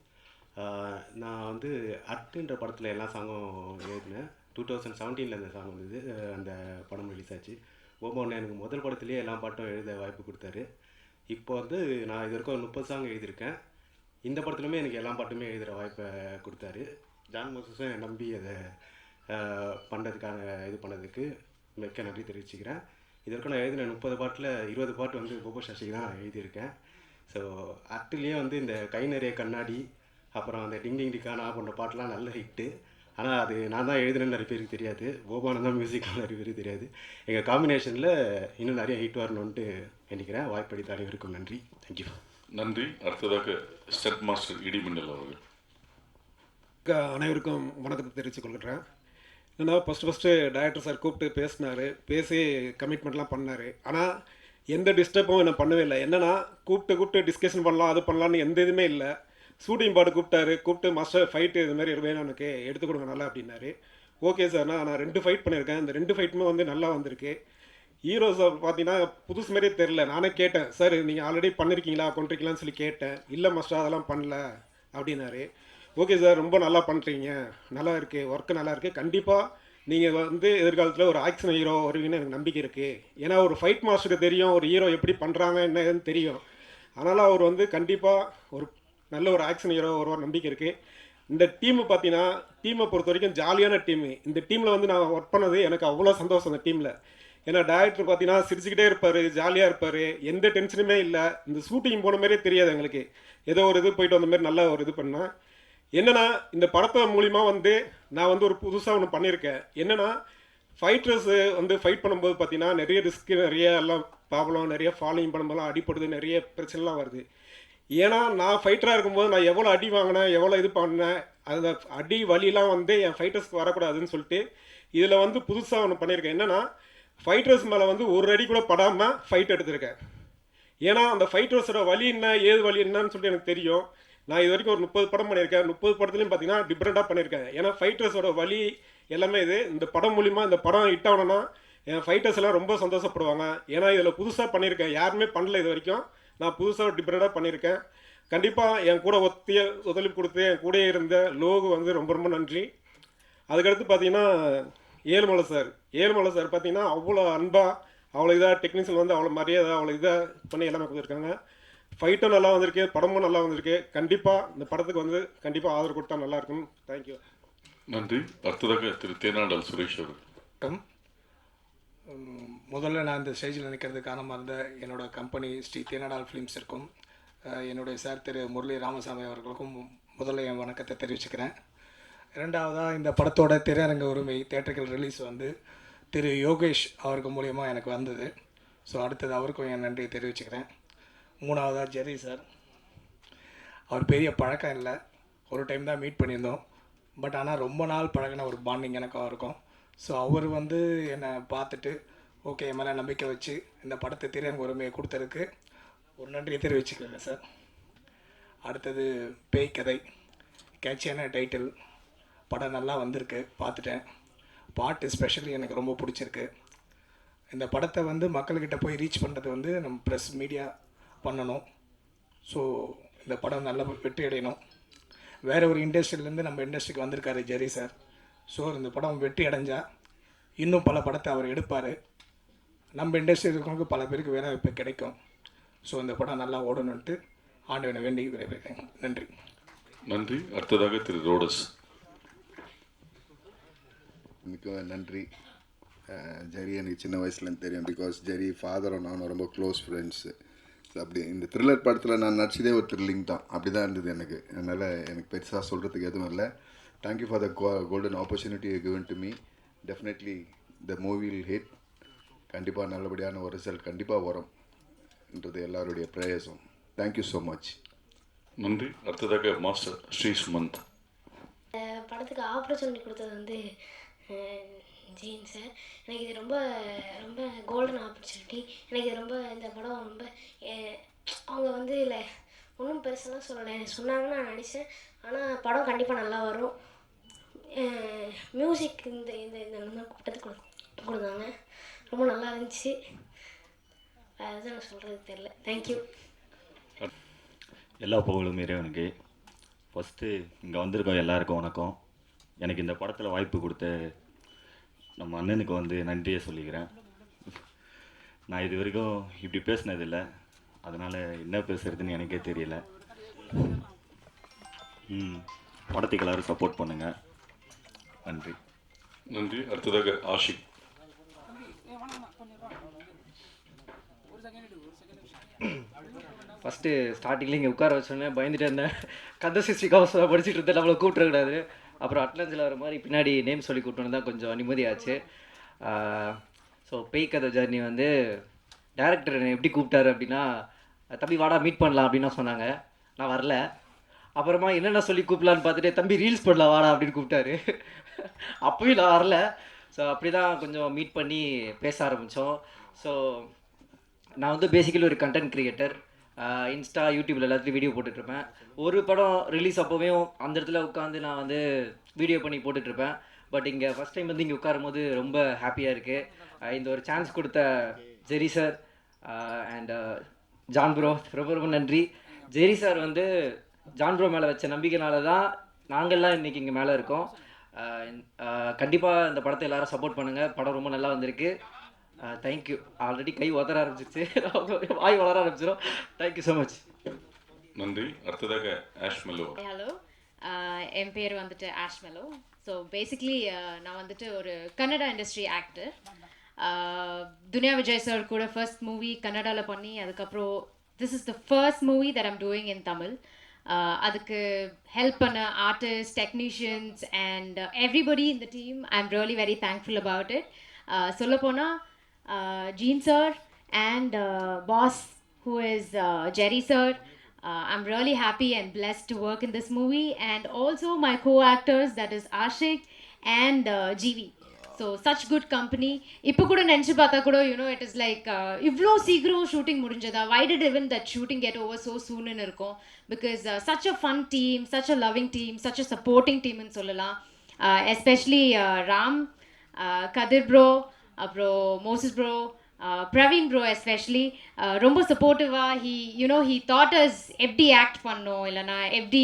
[SPEAKER 6] நான் வந்து அட்டுன்ற படத்தில் எல்லா சாங்கும் எழுதினேன். 2017 அந்த சாங் வந்தது. அந்த படம் ரிலீஸ் ஆச்சு. ஒவ்வொன்று எனக்கு முதல் படத்துலேயே எல்லா பாட்டும் எழுத வாய்ப்பு கொடுத்தாரு. இப்போ வந்து நான் இது வரைக்கும் 30 சாங் எழுதியிருக்கேன். இந்த படத்துலையுமே எனக்கு எல்லா பாட்டுமே எழுதுகிற வாய்ப்பை கொடுத்தாரு. ஜான் மோசஸும் என்னை நம்பி அதை பண்ணுறதுக்கான இது பண்ணதுக்கு மிக்க நன்றி தெரிவிச்சுக்கிறேன். இது வரைக்கும் நான் எழுதின 30 பாட்டில் 20 பாட்டு வந்து போபோ சசிக்கு தான் எழுதியிருக்கேன். ஸோ அட்டுலேயே வந்து இந்த கை நிறைய கண்ணாடி, அப்புறம் அந்த டிங் டிங் டிக்கானா போன்ற பாட்டெலாம் நல்ல ஹிட்டு. ஆனால் அது நான் தான் எழுதுனேன்னு நிறைய பேருக்கு தெரியாது. போபானு தான் மியூசிக் நிறைய பேருக்கு தெரியாது. எங்கள் காம்பினேஷனில் இன்னும் நிறைய ஹிட் வரணுன்ட்டு நினைக்கிறேன். வாய்ப்பளித்த அனைவருக்கும் நன்றி. தேங்க்யூ.
[SPEAKER 1] நன்றி. அடுத்ததாக ஸ்டெப் மாஸ்டர் இடிமின்னல் அவர்கள்.
[SPEAKER 7] அனைவருக்கும் வணக்கத்தை தெரிவித்துக் கொள்கிறேன். என்னென்னா ஃபஸ்ட்டு டைரக்டர் சார் கூப்பிட்டு பேசினார், பேசி கமிட்மெண்ட்லாம் பண்ணார். ஆனால் எந்த டிஸ்டர்பும் என்ன பண்ணவே இல்லை. என்னென்னா கூப்பிட்டு டிஸ்கஷன் பண்ணலாம், அது பண்ணலான்னு எந்த இதுவுமே இல்லை. ஷூட்டிங் பாட்டு கூப்பிட்டு மாஸ்டர் ஃபைட்டு இதுமாதிரி வேணும் எனக்கு எடுத்து கொடுங்க நல்லா அப்படின்னாரு. ஓகே சார், நான் 2 ஃபைட் பண்ணியிருக்கேன். இந்த 2 ஃபைட்டுமே வந்து நல்லா வந்திருக்கு. ஹீரோஸை பார்த்தீங்கன்னா புதுசு மாதிரியே தெரில. நானே கேட்டேன், சார் நீங்கள் ஆல்ரெடி பண்ணியிருக்கீங்களா கொண்டிருக்கீங்களான்னு சொல்லி கேட்டேன். இல்லை மாஸ்டர் அதெல்லாம் பண்ணல அப்படின்னாரு. ஓகே சார், ரொம்ப நல்லா பண்ணுறீங்க, நல்லா இருக்குது, ஒர்க்கு நல்லா இருக்குது. கண்டிப்பாக நீங்கள் வந்து எதிர்காலத்தில் ஒரு ஆக்ஷன் ஹீரோ வருவீங்கன்னு எனக்கு நம்பிக்கை இருக்குது. ஏன்னா ஒரு ஃபைட் மாஸ்டருக்கு தெரியும் ஒரு ஹீரோ எப்படி பண்ணுறாங்க என்னன்னு தெரியும். அதனால் அவர் வந்து கண்டிப்பாக ஒரு நல்ல ஒரு ஆக்ஷன் ஹீரோ வருவார் நம்பிக்கை இருக்குது. இந்த டீமை பார்த்தீங்கன்னா டீமை பொறுத்த வரைக்கும் ஜாலியான டீமு. இந்த டீமில் வந்து நான் ஒர்க் பண்ணது எனக்கு அவ்வளோ சந்தோஷம் அந்த டீமில். ஏன்னா டைரக்டர் பார்த்தீங்கன்னா சிரிச்சுக்கிட்டே இருப்பார், ஜாலியாக இருப்பார், எந்த டென்ஷனுமே இல்லை. இந்த ஷூட்டிங் போன மாதிரியே தெரியாது எங்களுக்கு. ஏதோ ஒரு இது போயிட்டு வந்த மாதிரி நல்லா ஒரு இது பண்ணேன். என்னென்னா இந்த படத்தை மூலிமா வந்து நான் வந்து ஒரு புதுசாக ஒன்று பண்ணியிருக்கேன். என்னென்னா ஃபைட்டர்ஸு வந்து ஃபைட் பண்ணும்போது பார்த்தீங்கன்னா நிறைய ரிஸ்க்கு, நிறைய எல்லாம் ப்ராப்ளம், நிறைய ஃபாலோயிங் பண்ணும்போதெல்லாம் அடிப்படுது, நிறைய பிரச்சனைலாம் வருது. ஏன்னா நான் ஃபைட்டராக இருக்கும்போது நான் எவ்வளோ அடி வாங்கினேன், எவ்வளோ இது பண்ணேன், அந்த அடி வலிலாம் வந்து என் ஃபைட்டர்ஸ்க்கு வரக்கூடாதுன்னு சொல்லிட்டு இதில் வந்து புதுசாக ஒன்று பண்ணியிருக்கேன். என்னென்னா ஃபைட்டர்ஸ் மேலே வந்து ஒரு அடி கூட படாமல் ஃபைட் எடுத்திருக்கேன். ஏன்னா அந்த ஃபைட்டர்ஸோட வலி என்ன, ஏது வலி என்னன்னு சொல்லிட்டு எனக்கு தெரியும். நான் இது வரைக்கும் ஒரு 30 படம் பண்ணியிருக்கேன். 30 படத்துலையும் பார்த்தீங்கன்னா டிஃப்ரெண்ட்டாக பண்ணியிருக்கேன். ஏன்னா ஃபைட்டர்ஸோட வலி எல்லாமே இது. இந்த படம் மூலிமா இந்த படம் ஹிட் ஆகணும்னா என் ஃபைட்டர்ஸ் எல்லாம் ரொம்ப சந்தோஷப்படுவாங்க. ஏன்னா இதில் புதுசாக பண்ணியிருக்கேன், யாருமே பண்ணல இது வரைக்கும். நான் புதுசாக டிஃப்ரெண்ட்டாக பண்ணியிருக்கேன். கண்டிப்பாக என் கூட ஒத்துழைப்பு கொடுத்து என் கூட இருந்த லோகு வந்து ரொம்ப ரொம்ப நன்றி. அதுக்கடுத்து பார்த்தீங்கன்னா ஏழுமலை சார் பார்த்தீங்கன்னா அவ்வளோ அன்பாக, அவ்வளோ இதாக டெக்னீஷியன் வந்து அவ்வளோ மரியாதை, அவ்வளோ இதாக பண்ணி எல்லாமே கொடுத்துருக்காங்க. ஃபைட்டும் நல்லா வந்திருக்கு, படமும் நல்லா வந்திருக்கு. கண்டிப்பாக இந்த படத்துக்கு வந்து கண்டிப்பாக ஆதரவு கொடுத்தா நல்லா இருக்கும். தேங்க்யூ.
[SPEAKER 1] நன்றி. அடுத்ததாக திரு தேனாண்டால் சுரேஷ் அவர்கள்.
[SPEAKER 8] முதல்ல நான் இந்த ஸ்டேஜில் நிற்கிறது காரணமாக இருந்த என்னோடய கம்பெனி ஸ்ரீ தேனாடால் ஃபிலிம்ஸ் இருக்கும் என்னுடைய சார் திரு முரளி ராமசாமி அவர்களுக்கும் முதல்ல என் வணக்கத்தை தெரிவிச்சுக்கிறேன். இரண்டாவதாக இந்த படத்தோட திரையரங்க உரிமை தேட்டர்கள் ரிலீஸ் வந்து திரு யோகேஷ் அவருக்கு மூலயமா எனக்கு வந்தது. ஸோ அடுத்தது அவருக்கும் என் நன்றியை தெரிவிச்சுக்கிறேன். மூணாவதாக ஜெரி சார். அவர் பெரிய பழக்கம் இல்லை, ஒரு டைம் தான் மீட் பண்ணியிருந்தோம். பட் ஆனால் ரொம்ப நாள் பழகின ஒரு பாண்டிங் எனக்கும் இருக்கும். ஸோ அவர் வந்து என்னை பார்த்துட்டு ஓகே என் மேலே நம்பிக்கை வச்சு இந்த படத்தை திரையரங்கு உரிமையை கொடுத்ததுக்கு ஒரு நன்றியை தெரிவிச்சுக்கிறேன் சார். அடுத்தது பேய் கதை, கேட்சியான டைட்டில், படம் நல்லா வந்திருக்கு, பார்த்துட்டேன். பாட்டு ஸ்பெஷலி எனக்கு ரொம்ப பிடிச்சிருக்கு. இந்த படத்தை வந்து மக்கள்கிட்ட போய் ரீச் பண்ணுறது வந்து நம்ம ப்ரெஸ் மீடியா பண்ணணும். ஸோ இந்த படம் நல்லா வெற்றி அடையணும். வேறு ஒரு இண்டஸ்ட்ரியிலேருந்து நம்ம இண்டஸ்ட்ரிக்கு வந்திருக்காரு ஜெரி சார். ஸோ இந்த படம் வெற்றி அடைஞ்சால் இன்னும் பல படத்தை அவர் எடுப்பார். நம்ம இண்டஸ்ட்ரி இருக்கவங்களுக்கு பல பேருக்கு வேலை வாய்ப்பு கிடைக்கும். ஸோ இந்த படம் நல்லா ஓடணுன்ட்டு ஆண்டவனை வேண்டி விரைவிக்கிறேன். நன்றி.
[SPEAKER 1] நன்றி. அடுத்ததாக திரு ரோடஸ்.
[SPEAKER 9] மிக்க நன்றி. ஜெரி எனக்கு சின்ன வயசுலேருந்து தெரியும். பிகாஸ் ஜெரி ஃபாதரும் நானும் ரொம்ப க்ளோஸ் ஃப்ரெண்ட்ஸு. ஸோ அப்படி இந்த த்ரில்லர் படத்தில் நான் நடிச்சதே ஒரு த்ரில்லிங் தான். அப்படி தான் இருந்தது எனக்கு. அதனால் எனக்கு பெருசாக சொல்கிறதுக்கு எதுவும் இல்லை. Thank you for the golden opportunity given to me. Definitely the movie will hit. கண்டிப்பாக நல்லபடியான ஒரு ரிசல்ட் கண்டிப்பாக வரும்ன்றது எல்லாருடைய ப்ரேயர்ஸும். Thank you so much.
[SPEAKER 1] நன்றி. அடுத்ததாக மாஸ்டர் ஸ்ரீ சுமந்த்.
[SPEAKER 10] படத்துக்கு ஆப்பர்ச்சுனிட்டி கொடுத்தது வந்து ஜெயின் சார். எனக்கு இது ரொம்ப ரொம்ப கோல்டன் ஆப்பர்ச்சுனிட்டி. எனக்கு இது ரொம்ப இந்த படம் ரொம்ப அவங்க வந்து இல்லை ஒன்றும் பெருசெல்லாம் சொல்லலை, சொன்னாங்கன்னா நான் நடித்தேன். ஆனால் படம் கண்டிப்பாக நல்லா வரும். மியூசிக் இந்த இந்த இந்த கூட்டத்துக்கு கொடுத்தாங்க, ரொம்ப நல்லா இருந்துச்சு. அதுதான் நான் சொல்கிறது தெரில. தேங்க்யூ.
[SPEAKER 11] எல்லா புகழும் இறைவனுக்கு. ஃபஸ்ட்டு இங்கே வந்திருக்கோம் எல்லாருக்கும் வணக்கம். எனக்கு இந்த படத்தில் வாய்ப்பு கொடுத்த நம்ம அண்ணனுக்கு வந்து நன்றியை சொல்லிக்கிறேன். நான் இது வரைக்கும் இப்படி பேசினதில்லை, அதனால் என்ன பேசுகிறதுன்னு எனக்கே தெரியல. படத்துக்கு எல்லோரும் சப்போர்ட் பண்ணுங்கள். நன்றி.
[SPEAKER 1] நன்றி. அடுத்ததாக ஆஷிக்.
[SPEAKER 12] ஃபஸ்ட்டு ஸ்டார்டிங்கில் இங்கே உட்கார வச்சோன்னே பயந்துட்டு இருந்தேன். கந்த சிஸ்டி கவசம் படிச்சுட்டு இருந்தேன், நம்மளை கூப்பிட்றக்கூடாது. அப்புறம் அட்லன்ஸில் வர மாதிரி பின்னாடி நேம் சொல்லி கூப்பிட்டோன்னு தான் கொஞ்சம் நிம்மதியாச்சு. ஸோ பேய் கதை ஜர்னி வந்து டேரக்டர் என்னை எப்படி கூப்பிட்டாரு அப்படின்னா, தம்பி வாடா மீட் பண்ணலாம் அப்படின்னு சொன்னாங்க. நான் வரல. அப்புறமா என்னென்ன சொல்லி கூப்பிடலான்னு பார்த்துட்டு, தம்பி ரீல்ஸ் பண்ணலாம் வாடா அப்படின்னு கூப்பிட்டாரு. அப்பயும் நான் வரல. ஸோ அப்படி தான் கொஞ்சம் மீட் பண்ணி பேச ஆரம்பித்தோம். ஸோ நான் வந்து பேசிக்கலி ஒரு கண்டென்ட் க்ரியேட்டர். இன்ஸ்டா யூடியூப்பில் எல்லாத்துலேயும் வீடியோ போட்டுட்ருப்பேன். ஒரு படம் ரிலீஸ் அப்போவும் அந்த இடத்துல உட்காந்து நான் வந்து வீடியோ பண்ணி போட்டுட்ருப்பேன். பட் இங்கே ஃபஸ்ட் டைம் வந்து இங்கே உட்காரும் போது ரொம்ப ஹாப்பியாக இருக்குது. இந்த ஒரு சான்ஸ் கொடுத்த ஜெரி சார் அண்ட் ஜான் ப்ரோ ரொம்ப ரொம்ப நன்றி. ஜெரி சார் வந்து ஜான் ப்ரோ மேலே வச்ச நம்பிக்கைனால தான் நாங்கள்லாம் இன்றைக்கி இங்கே மேலே இருக்கோம். கண்டிப்பாக இந்த படத்தை எல்லோரும் சப்போர்ட் பண்ணுங்கள். படம் ரொம்ப நல்லா வந்திருக்கு. தேங்க்யூ. ஆல்ரெடி கை உதற ஆரம்பிச்சிச்சு, வாய் வளர ஆரம்பிச்சிடும். Thank you so much.
[SPEAKER 1] நன்றி. அடுத்ததாக ஆஷ் மெல்லோ.
[SPEAKER 13] ஹலோ, என் பேர் வந்துட்டு ஆஷ் மெல்லோ. ஸோ பேசிக்லி நான் வந்துட்டு ஒரு கன்னடா இண்டஸ்ட்ரி ஆக்டர். துனியா விஜய் சார் கூட ஃபர்ஸ்ட் மூவி கன்னடாவில் பண்ணி, அதுக்கப்புறம் this is the first movie that I'm doing in Tamil. அதுக்கு ஹெல்ப் பண்ண artist, technicians and everybody in the team I am really very thankful about it. சொல்லப்போனால் Gene sir and boss who is Jerry sir. I'm really happy and blessed to work in this movie, and also my co-actors, that is Ashik and GV. So such good company. Ipo kuda nenchu paatha kuda, you know, it is like ivlo seegro shooting mudinjada. Why did even that shooting get over so soon in irukom? Because such a fun team, such a loving team, such a supporting team in sollala. Especially Ram, Kadir bro, அப்புறம் Moses bro, Praveen bro especially ரொம்ப சப்போர்ட்டிவாக. he taught us எப்படி ஆக்ட் பண்ணணும், இல்லைனா எப்படி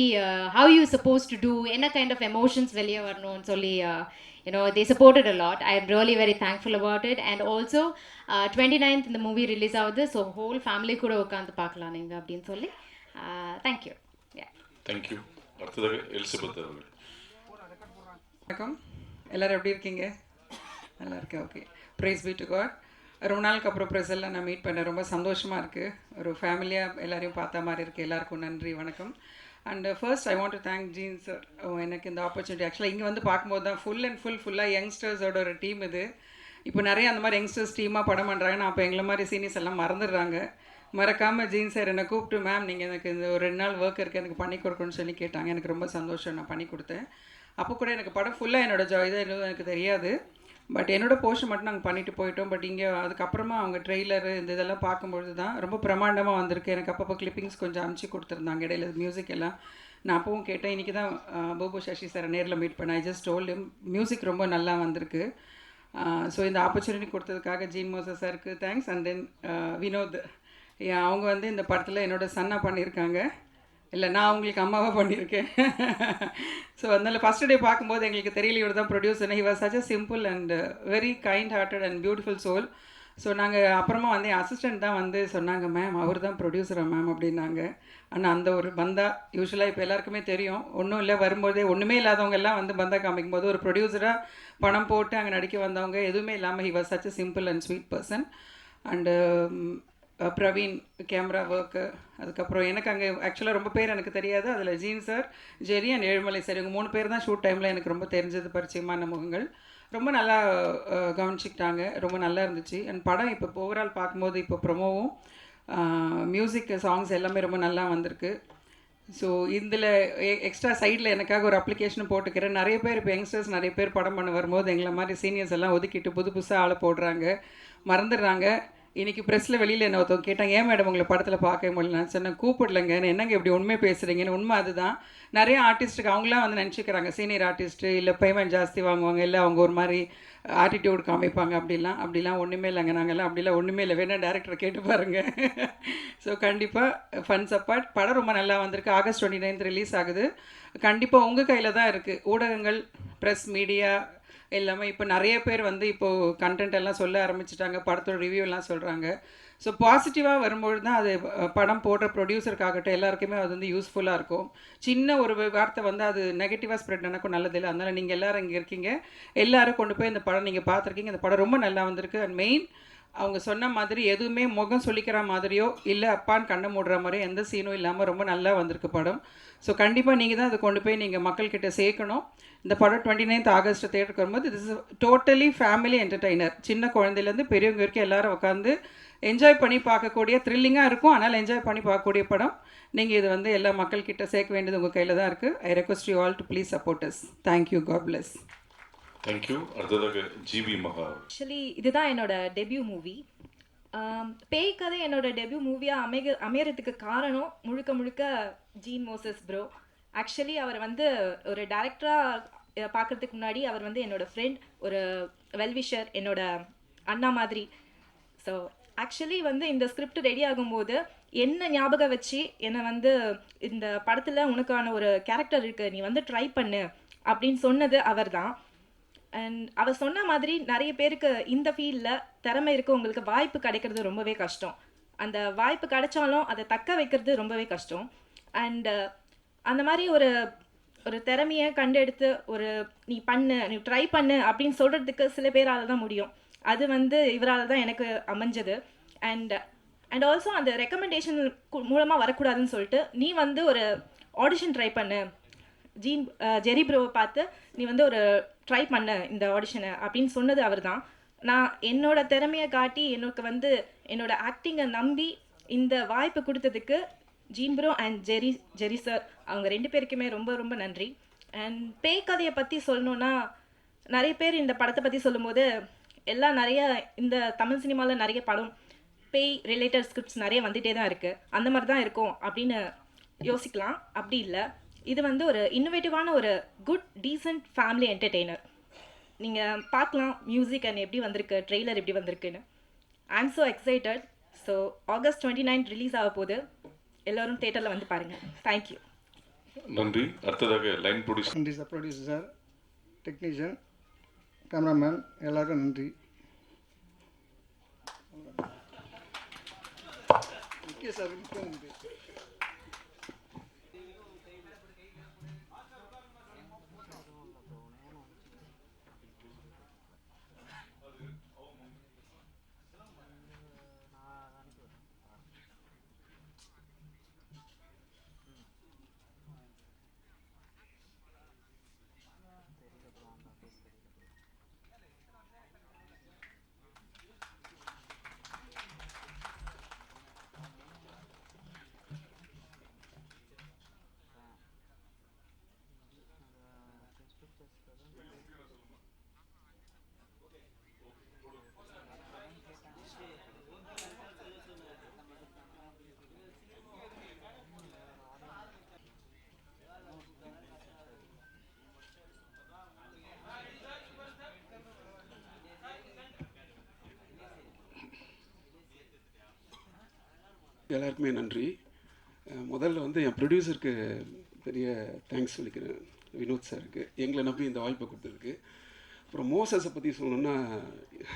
[SPEAKER 13] how you supposed to do, என்ன கைண்ட் ஆஃப் எமோஷன்ஸ் வெளியே வரணும்னு சொல்லி they supported a lot. I am really very thankful about it. And also 29th இந்த மூவி ரிலீஸ் ஆகுது. ஸோ ஹோல் ஃபேமிலி கூட உட்காந்து பார்க்கலாம் நீங்கள் அப்படின்னு சொல்லி தேங்க்யூ.
[SPEAKER 1] தேங்க்யூ. அடுத்ததாக எலிசபெத் அவர்கள்.
[SPEAKER 14] வணக்கம், எல்லோரும் எப்படி இருக்கீங்க? நல்லா இருக்கேன். Okay, praise be to God. ரொம்ப நாளுக்கு அப்புறம் ப்ரெஸெல்லாம் நான் மீட் பண்ண ரொம்ப சந்தோஷமாக இருக்குது. ஒரு ஃபேமிலியாக எல்லோரையும் பார்த்த மாதிரி இருக்குது. எல்லாருக்கும் நன்றி, வணக்கம். And first I want to thank Jeen sir. எனக்கு இந்த ஆப்பர்ச்சுனிட்டி ஆக்சுவலாக இங்கே வந்து பார்க்கும்போது தான் ஃபுல்லாக யங்ஸ்டர்ஸோட ஒரு டீம் இது. இப்போ நிறைய அந்த மாதிரி யங்ஸ்டர்ஸ் டீமாக படம் பண்ணுறாங்கன்னா அப்போ எங்களை மாதிரி சீனியர்ஸ் எல்லாம் மறந்துடுறாங்க. மறக்காமல் ஜீன் சார் என்னை கூப்பிட்டு, மேம் நீங்கள் எனக்கு இந்த ஒரு 2 நாள் ஒர்க் இருக்குது எனக்கு பண்ணி கொடுக்கணும்னு சொல்லி கேட்டாங்க. எனக்கு ரொம்ப சந்தோஷம், நான் பண்ணி கொடுத்தேன். அப்போ கூட எனக்கு படம் ஃபுல்லாக என்னோட இதாக எதுவும் எனக்கு தெரியாது. பட் என்னோடய போர்ஷன் மட்டும் நாங்கள் பண்ணிட்டு போயிட்டோம். பட் இங்கே அதுக்கப்புறமா அவங்க ட்ரெய்லரு இந்த இதெல்லாம் பார்க்கும்பொழுது தான் ரொம்ப பிரமாண்டமாக வந்திருக்கு. எனக்கு அப்பப்போ கிளிப்பிங்ஸ் கொஞ்சம் அமுச்சு கொடுத்துருந்தாங்க இடையில, மியூசிக் எல்லாம். நான் அப்பவும் கேட்டேன். இன்றைக்கி தான் பூபு சசி சாரை நேரில் மீட் பண்ணேன். I just told him music ரொம்ப நல்லா வந்திருக்கு. ஸோ இந்த ஆப்பர்ச்சுனிட்டி கொடுத்ததுக்காக ஜீன் மோசஸ் சாருக்கு தேங்க்ஸ். அண்ட் தென் வினோத், அவங்க வந்து இந்த படத்தில் என்னோட சன்னா பண்ணியிருக்காங்க. இல்லை, நான் அவங்களுக்கு அம்மாவாக பண்ணியிருக்கேன். ஸோ அதனால் ஃபஸ்ட் டே பார்க்கும்போது எங்களுக்கு தெரியல இவர் தான் producer. He was such a simple and very kind hearted and beautiful soul. So நாங்கள் அப்புறமா வந்து என் அசிஸ்டண்ட் தான் வந்து சொன்னாங்க, மேம் அவர் தான் ப்ரொடியூசரா மேம் அப்படின்னாங்க. ஆனால் அந்த ஒரு பந்தா யூஸ்வலாக இப்போ எல்லாருக்குமே தெரியும், ஒன்றும் இல்லை வரும்போதே ஒன்றுமே இல்லாதவங்க எல்லாம் வந்து பந்தா காமிக்கும் போது ஒரு ப்ரொடியூசராக பணம் போட்டு அங்கே நடிக்க வந்தவங்க எதுவுமே இல்லாமல் he was such a simple and sweet person. And Praveen camera work. அதுக்கப்புறம் எனக்கு அங்கே ஆக்சுவலாக ரொம்ப பேர் எனக்கு தெரியாது. அதில் Jeen sir, Jerry and Ezhumalai sir, இவங்க 3 பேர் தான் ஷூட் டைமில் எனக்கு ரொம்ப தெரிஞ்சது, பரிச்சயமான முகங்கள். ரொம்ப நல்லா கவனிச்சிக்கிட்டாங்க, ரொம்ப நல்லா இருந்துச்சு. அண்ட் படம் இப்போ ஓவரால் பார்க்கும்போது இப்போ ப்ரொமோவும் மியூசிக் சாங்ஸ் எல்லாமே ரொம்ப நல்லா வந்திருக்கு. ஸோ இதில் எக்ஸ்ட்ரா சைடில் எனக்காக ஒரு அப்ளிகேஷன் போட்டுக்கிறேன். நிறைய பேர் இப்போ யங்ஸ்டர்ஸ் நிறைய பேர் படம் பண்ண வரும்போது எங்களை மாதிரி சீனியர்ஸ் எல்லாம் ஒதுக்கிட்டு புதுசாக ஆளை போடுறாங்க, மறந்துடுறாங்க. இன்றைக்கி ப்ரெஸ்ஸில் வெளியில் என்ன ஒருத்தவங்க கேட்டாங்க, ஏன் மேடம் உங்களை படத்தில் பார்க்க முடியல? நான் சொன்னேன், கூப்பிடலைங்க, என்னங்க இப்படி உண்மை பேசுகிறீங்கன்னு. உண்மை அதுதான். நிறைய ஆர்டிஸ்ட்டுக்கு அவங்களாம் வந்து நினச்சிக்கிறாங்க சீனியர் ஆர்டிஸ்ட்டு இல்லை பேமெண்ட் ஜாஸ்தி வாங்குவாங்க, இல்லை அவங்க ஒரு மாதிரி ஆட்டிடியூட் காமிப்பாங்க. அப்படிலாம் ஒன்றுமே இல்லைங்க. நாங்கள்லாம் அப்படிலாம் ஒன்றுமே இல்லை, வேணால் டேரக்டரை கேட்டு பாருங்கள். ஸோ கண்டிப்பாக ஃபன்ஸ் அப்பார்ட் படம் ரொம்ப நல்லா வந்திருக்கு. ஆகஸ்ட் 29 ரிலீஸ் ஆகுது. கண்டிப்பாக உங்கள் கையில் தான் இருக்குது. ஊடகங்கள், ப்ரெஸ், மீடியா எல்லாமே இப்போ நிறைய பேர் வந்து இப்போது கண்டென்ட் எல்லாம் சொல்ல ஆரம்பிச்சிட்டாங்க, படத்தோட ரிவ்யூ எல்லாம் சொல்கிறாங்க. ஸோ பாசிட்டிவாக வரும்பொழுது தான் அது படம் போடுற ப்ரொடியூசருக்காகட்டும் எல்லாருக்குமே அது வந்து யூஸ்ஃபுல்லாக இருக்கும். சின்ன ஒரு வார்த்தை வந்து அது நெகட்டிவாக ஸ்ப்ரெட் ஆனாக்கும் நல்லதில்லை. அதனால் நீங்கள் எல்லோரும் இங்கே இருக்கீங்க, எல்லோரும் கொண்டு போய் இந்த படம் நீங்கள் பார்த்துருக்கீங்க. இந்த படம் ரொம்ப நல்லா வந்திருக்கு. அண்ட் மெயின் அவங்க சொன்ன மாதிரி எதுவுமே முகம் சொல்லிக்கிற மாதிரியோ இல்லை அப்பான்னு கண்ணை மூடுற மாதிரியோ எந்த சீனும் இல்லாமல் ரொம்ப நல்லா வந்திருக்கு படம். ஸோ கண்டிப்பாக நீங்கள் தான் அதை கொண்டு போய் நீங்கள் மக்கள்கிட்ட சேர்க்கணும். இந்த படம் 29th ஆகஸ்ட் தேட்டருக்கு வரும்போது இது இஸ் டோட்டலி ஃபேமிலி என்டர்டெய்னர். சின்ன குழந்தையிலேருந்து பெரியவங்க வரைக்கும் எல்லோரும் உட்காந்து என்ஜாய் பண்ணி பார்க்கக்கூடிய, த்ரில்லிங்காக இருக்கும் ஆனால் என்ஜாய் பண்ணி பார்க்கக்கூடிய படம். நீங்கள் இது வந்து எல்லா மக்கள்கிட்ட சேர்க்க வேண்டியது உங்கள் கையில் தான் இருக்குது. I request you all to please support us. Thank you, God bless.
[SPEAKER 1] Thank you. அடுத்ததாக ஜிவி மகா.
[SPEAKER 15] ஆக்சுவலி இதுதான் என்னோட டெபியூ மூவி. பேய் கதை என்னோட டெபியூ மூவியாக அமையறதுக்கு காரணம் முழுக்க முழுக்க ஜீன் மோசஸ் ப்ரோ. ஆக்சுவலி அவர் வந்து ஒரு டைரக்டராக பார்க்குறதுக்கு முன்னாடி அவர் வந்து என்னோடய ஃப்ரெண்ட், ஒரு வெல்விஷர், என்னோட அண்ணா மாதிரி. ஸோ ஆக்சுவலி வந்து இந்த ஸ்கிரிப்ட் ரெடி ஆகும்போது என்ன ஞாபகம் வச்சு என்னை வந்து இந்த படத்தில் உனக்கான ஒரு கேரக்டர் இருக்குது, நீ வந்து ட்ரை பண்ணு அப்படின்னு சொன்னது அவர் தான். அண்ட் அவர் சொன்ன மாதிரி நிறைய பேருக்கு இந்த ஃபீல்டில் திறமை இருக்குது, உங்களுக்கு வாய்ப்பு கிடைக்கிறது ரொம்பவே கஷ்டம். அந்த வாய்ப்பு கிடைச்சாலும் அதை தக்க வைக்கிறது ரொம்பவே கஷ்டம். அண்டு அந்த மாதிரி ஒரு ஒரு திறமையை கண்டெடுத்து ஒரு நீ பண்ணு, நீ ட்ரை பண்ணு அப்படின்னு சொல்கிறதுக்கு சில பேரால் தான் முடியும். அது வந்து இவரால் தான் எனக்கு அமைஞ்சது. அண்ட் ஆல்சோ அந்த ரெக்கமெண்டேஷன் மூலமாக வரக்கூடாதுன்னு சொல்லிட்டு நீ வந்து ஒரு ஆடிஷன் ட்ரை பண்ணு, ஜெரி ப்ரோவை பார்த்து நீ வந்து ஒரு ட்ரை பண்ண இந்த ஆடிஷனை அப்படின்னு சொன்னது அவர் தான். நான் என்னோட திறமையை காட்டி எனக்கு வந்து என்னோட ஆக்டிங்கை நம்பி இந்த வாய்ப்பு கொடுத்ததுக்கு Jeen bro and Jerry sir அவங்க 2 பேருக்குமே ரொம்ப ரொம்ப நன்றி. அண்ட் பேய் கதையை பற்றி சொல்லணுன்னா நிறைய பேர் இந்த படத்தை பற்றி சொல்லும்போது எல்லாம் நிறைய இந்த தமிழ் சினிமாவில் நிறைய படம் பேய் ரிலேட்டட் ஸ்கிரிப்ட்ஸ் நிறைய வந்துகிட்டே தான் இருக்குது, அந்த மாதிரி தான் இருக்கும் அப்படின்னு யோசிக்கலாம். அப்படி இல்லை, இது வந்து ஒரு இன்னோவேட்டிவான ஒரு குட் டீசன்ட் ஃபேமிலி என்டர்டெய்னர். நீங்கள் பார்க்கலாம் மியூசிக் அண்ட் எப்படி வந்திருக்கு, ட்ரெய்லர் எப்படி வந்திருக்குன்னு. ஐ am so excited. So August 29 release ஆக போகுது, எல்லோரும் தேட்டரில் வந்து பாருங்கள். தேங்க்யூ.
[SPEAKER 1] நன்றி. அடுத்ததாக லைன் ப்ரொடியூசர்.
[SPEAKER 16] நன்றி sir. Producer sir, technician, cameraman எல்லாருக்கும் நன்றி. முக்கிய சார் நன்றி.
[SPEAKER 17] எல்லாருக்குமே நன்றி. முதல்ல வந்து என் ப்ரொடியூசருக்கு பெரிய தேங்க்ஸ் சொல்லிக்கிறேன், வினோத் சாருக்கு, எங்களை நம்பி இந்த வாய்ப்பை கொடுத்ததுக்கு. அப்புறம் மோசஸை பற்றி சொல்லணுன்னா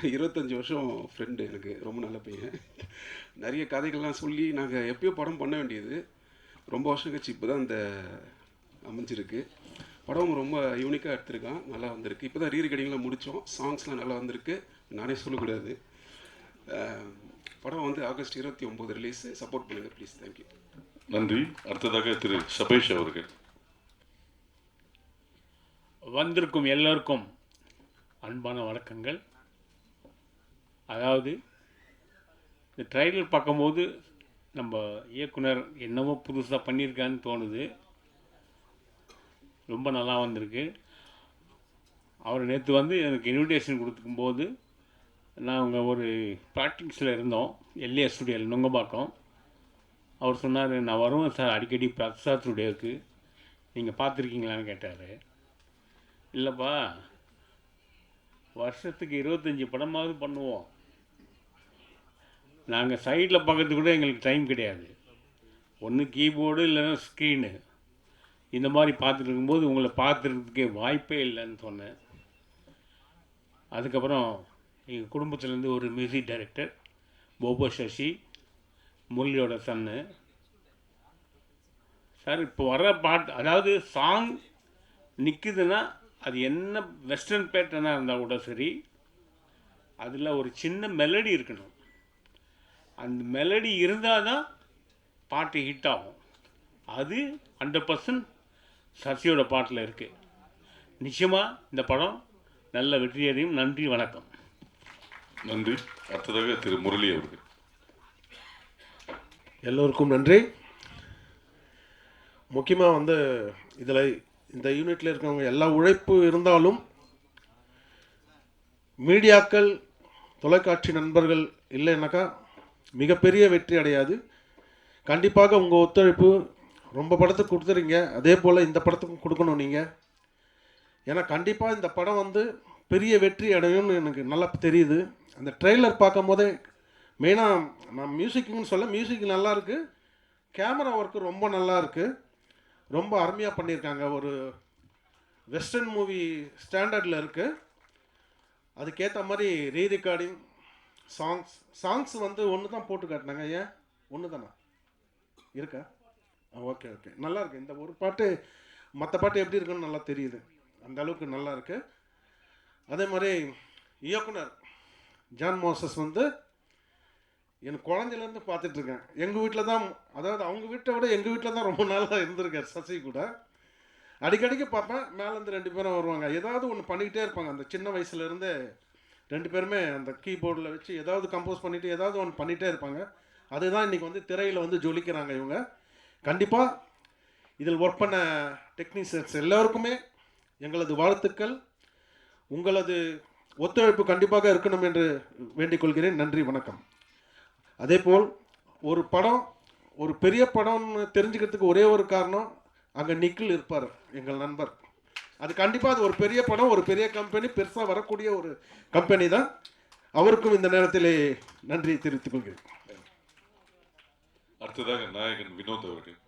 [SPEAKER 17] 25 வருஷம் ஃப்ரெண்டு, எனக்கு ரொம்ப நல்ல பையன். நிறைய கதைகள்லாம் சொல்லி நாங்கள் எப்பயோ படம் பண்ண வேண்டியது ரொம்ப வருஷம் கழிச்சு இப்போ தான் இந்த அமைஞ்சிருக்கு. படம் ரொம்ப யூனிக்காக எடுத்திருக்கான், நல்லா வந்திருக்கு. இப்போ தான் ரீரிகார்டிங்லாம் முடித்தோம், சாங்ஸ்லாம் நல்லா வந்திருக்கு, நானே சொல்லக்கூடாது. படம் வந்து ஆகஸ்ட் 29 ரிலீஸ், சப்போர்ட் பண்ணுங்கள் ப்ளீஸ். தேங்க்யூ.
[SPEAKER 1] நன்றி. அடுத்ததாக திரு சபேஷ் அவர்கள்.
[SPEAKER 18] வந்திருக்கும் எல்லோருக்கும் அன்பான வணக்கங்கள். அதாவது இந்த ட்ரைலர் பார்க்கும்போது நம்ம இயக்குனர் என்னவோ புதுசாக பண்ணியிருக்கான்னு தோணுது. ரொம்ப நல்லா வந்திருக்கு. அவர் நேற்று வந்து எனக்கு இன்விடேஷன் கொடுக்கும்போது நாங்கள் ஒரு ப்ராக்டிக்ஸில் இருந்தோம், எல்ஏ ஸ்டுடியோவில் நுங்கம்பாக்கம். அவர் சொன்னார், நான் வருவேன் சார் அடிக்கடி பிரசாத் ஸ்டுடியோவுக்கு, நீங்கள் பார்த்துருக்கீங்களான்னு கேட்டார். இல்லைப்பா, வருஷத்துக்கு 25 படமாவது பண்ணுவோம், நாங்கள் சைடில் பார்க்கறதுக்கு கூட எங்களுக்கு டைம் கிடையாது, ஒன்று கீபோர்டு இல்லைன்னா ஸ்க்ரீனு, இந்த மாதிரி பார்த்துட்டு இருக்கும்போது உங்களை பார்த்துறதுக்கே வாய்ப்பே இல்லைன்னு சொன்னேன். அதுக்கப்புறம் எங்கள் குடும்பத்துலேருந்து ஒரு மியூசிக் டைரக்டர் போபோ சசி, முரளியோட சன்னு சார், இப்போ வர்ற பாட்டு, அதாவது சாங் நிற்குதுன்னா அது என்ன வெஸ்டர்ன் பேட்டர்னாக இருந்தால் கூட சரி, அதில் ஒரு சின்ன மெலடி இருக்கணும். அந்த மெலடி இருந்தால் தான் பாட்டு ஹிட் ஆகும். அது 100% சசியோட பாட்டில் இருக்குது. நிச்சயமாக இந்த படம் நல்ல வெற்றியடையும். நன்றி, வணக்கம்.
[SPEAKER 1] நன்றி. அடுத்ததாக திரு முரளி அவர்கள்.
[SPEAKER 19] எல்லோருக்கும் நன்றி. முக்கியமாக வந்து இதில் இந்த யூனிட்டில் இருக்கிறவங்க எல்லா உழைப்பு இருந்தாலும் மீடியாக்கள், தொலைக்காட்சி நண்பர்கள் இல்லைன்னாக்கா மிகப்பெரிய வெற்றி அடையாது. கண்டிப்பாக உங்கள் ஒத்துழைப்பு ரொம்ப படத்துக்கு கொடுத்துறீங்க, அதே போல் இந்த படத்துக்கும் கொடுக்கணும் நீங்கள். ஏன்னா கண்டிப்பாக இந்த படம் வந்து பெரிய வெற்றி அடையும்னு எனக்கு நல்லா தெரியுது. அந்த ட்ரெய்லர் பார்க்கும் போதே மெயினாக நான் மியூசிக்குன்னு சொல்ல, மியூசிக் நல்லா இருக்குது, கேமரா ஒர்க்கு ரொம்ப நல்லா இருக்குது, ரொம்ப அருமையாக பண்ணியிருக்காங்க. ஒரு வெஸ்டர்ன் மூவி ஸ்டாண்டர்டில் இருக்குது. அதுக்கேற்ற மாதிரி ரீரெக்கார்டிங், சாங்ஸ் வந்து ஒன்று தான் போட்டு காட்டினாங்க. ஏன் ஒன்று தானே இருக்கா? ஓகே ஓகே, நல்லா இருக்குது. இந்த ஒரு பாட்டு மற்ற பாட்டு எப்படி இருக்குன்னு நல்லா தெரியுது, அந்த அளவுக்கு நல்லா இருக்குது. அதே மாதிரி இயக்குனர் ஜான் மோசஸ் வந்து எனக்கு குழந்தையிலேருந்து பார்த்துட்ருக்கேன். எங்கள் வீட்டில் தான், அதாவது அவங்க வீட்டை விட எங்கள் வீட்டில் தான் ரொம்ப நாளாக இருந்திருக்கார் சசி கூட. அடிக்கடிக்கு பார்ப்பேன், மேலேருந்து 2 பேரும் வருவாங்க, ஏதாவது ஒன்று பண்ணிக்கிட்டே இருப்பாங்க. அந்த சின்ன வயசுலேருந்தே 2 பேருமே அந்த கீபோர்டில் வச்சு ஏதாவது கம்போஸ் பண்ணிவிட்டு ஏதாவது ஒன்று பண்ணிகிட்டே இருப்பாங்க. அதுதான் இன்றைக்கி வந்து திரையில் வந்து ஜொலிக்கிறாங்க இவங்க. கண்டிப்பாக இதில் ஒர்க் பண்ண டெக்னீஷியன்ஸ் எல்லோருக்குமே எங்களது வாழ்த்துக்கள். உங்களது ஒத்துழைப்பு கண்டிப்பாக இருக்கணும் என்று வேண்டிக் கொள்கிறேன். நன்றி, வணக்கம். அதேபோல் ஒரு படம், ஒரு பெரிய படம்னு தெரிஞ்சுக்கிறதுக்கு ஒரே ஒரு காரணம், அங்கே நிக்கில் இருப்பார் எங்கள் நண்பர். அது கண்டிப்பாக அது ஒரு பெரிய படம், ஒரு பெரிய கம்பெனி, பெருசாக வரக்கூடிய ஒரு கம்பெனி தான். அவருக்கும் இந்த நேரத்தில் நன்றி தெரிவித்துக் கொள்கிறேன்.
[SPEAKER 1] அடுத்ததாக நாயகன் வினோத் அவர்கள்.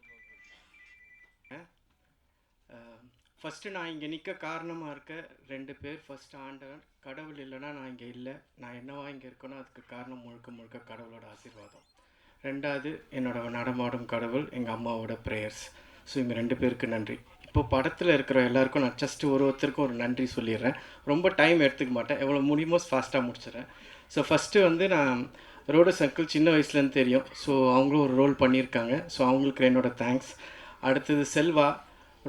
[SPEAKER 20] ஃபஸ்ட்டு நான் இங்கே நிற்க காரணமாக இருக்க 2 பேர். ஃபஸ்ட்டு ஆண்டவன், கடவுள் இல்லைன்னா நான் இங்கே இல்லை, நான் என்னவா இங்கே இருக்கேனோ அதுக்கு காரணம் முழுக்க முழுக்க கடவுளோட ஆசீர்வாதம். 2வது என்னோட நடமாடும் கடவுள், எங்கள் அம்மாவோட ப்ரேயர்ஸ். ஸோ இவங்க 2 பேருக்கு நன்றி. இப்போ படத்தில் இருக்கிற எல்லாருக்கும் நான் ஜஸ்ட் ஒருத்தருக்கும் ஒரு நன்றி சொல்லிடுறேன். ரொம்ப டைம் எடுத்துக்க மாட்டேன், எவ்வளோ முடியுமோ ஃபாஸ்ட்டாக முடிச்சிடுறேன். ஸோ ஃபஸ்ட்டு வந்து நான் ரோடு சர்க்கிள் சின்ன வயசுலேருந்து தெரியும், ஸோ அவங்களும் ஒரு ரோல் பண்ணியிருக்காங்க, ஸோ அவங்களுக்கு என்னோடய தேங்க்ஸ். அடுத்தது செல்வா,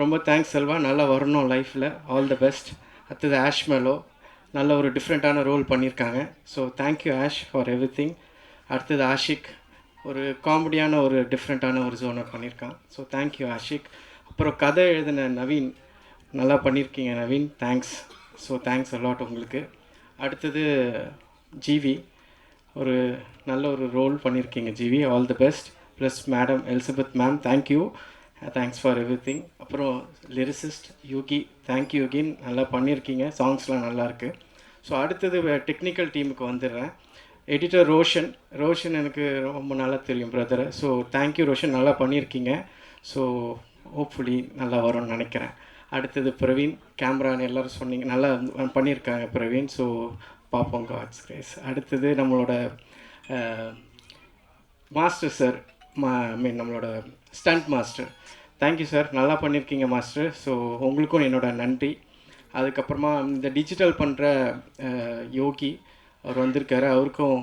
[SPEAKER 20] ரொம்ப தேங்க்ஸ் செல்வா, நல்லா வரணும் லைஃப்பில், ஆல் த பெஸ்ட். அடுத்தது ஆஷ் மேலோ, நல்ல ஒரு டிஃப்ரெண்ட்டான ரோல் பண்ணியிருக்காங்க, so thank you ash for every thing. அடுத்தது ஆஷிக், ஒரு காமெடியான ஒரு டிஃப்ரெண்ட்டான ஒரு ஜோனை பண்ணியிருக்கான், ஸோ தேங்க்யூ ஆஷிக். அப்புறம் கதை எழுதின நவீன், நல்லா பண்ணியிருக்கீங்க Naveen, thanks. So thanks a lot உங்களுக்கு. அடுத்தது ஜிவி, ஒரு நல்ல ஒரு ரோல் பண்ணியிருக்கீங்க GV, all the best. Plus madam Elizabeth ma'am, thank you, thanks for everything. அப்புறம் லிரிசிஸ்ட் யோகி, தேங்க்யூ யோகின், நல்லா பண்ணியிருக்கீங்க, சாங்ஸ்லாம் நல்லாயிருக்கு. ஸோ அடுத்தது டெக்னிக்கல் டீமுக்கு வந்துடுறேன். எடிட்டர் ரோஷன் எனக்கு ரொம்ப நல்லா தெரியும் பிரதரை. ஸோ தேங்க்யூ ரோஷன், நல்லா பண்ணியிருக்கீங்க. ஸோ ஹோப்ஃபுல்லி நல்லா வரும்னு நினைக்கிறேன். அடுத்தது பிரவீன், கேமரான்னு எல்லோரும் சொன்னீங்க, நல்லா பண்ணியிருக்காங்க பிரவீன். ஸோ பார்ப்போம், காட்ஸ் கிரேஸ். அடுத்தது நம்மளோட மாஸ்டர் சார், மீன் நம்மளோட ஸ்டண்ட் மாஸ்டர். தேங்க்யூ சார், நல்லா பண்ணியிருக்கீங்க மாஸ்டர். ஸோ உங்களுக்கும் என்னோட நன்றி. அதுக்கப்புறமா இந்த டிஜிட்டல் பண்ணுற யோகி அவர் வந்திருக்காரு, அவருக்கும்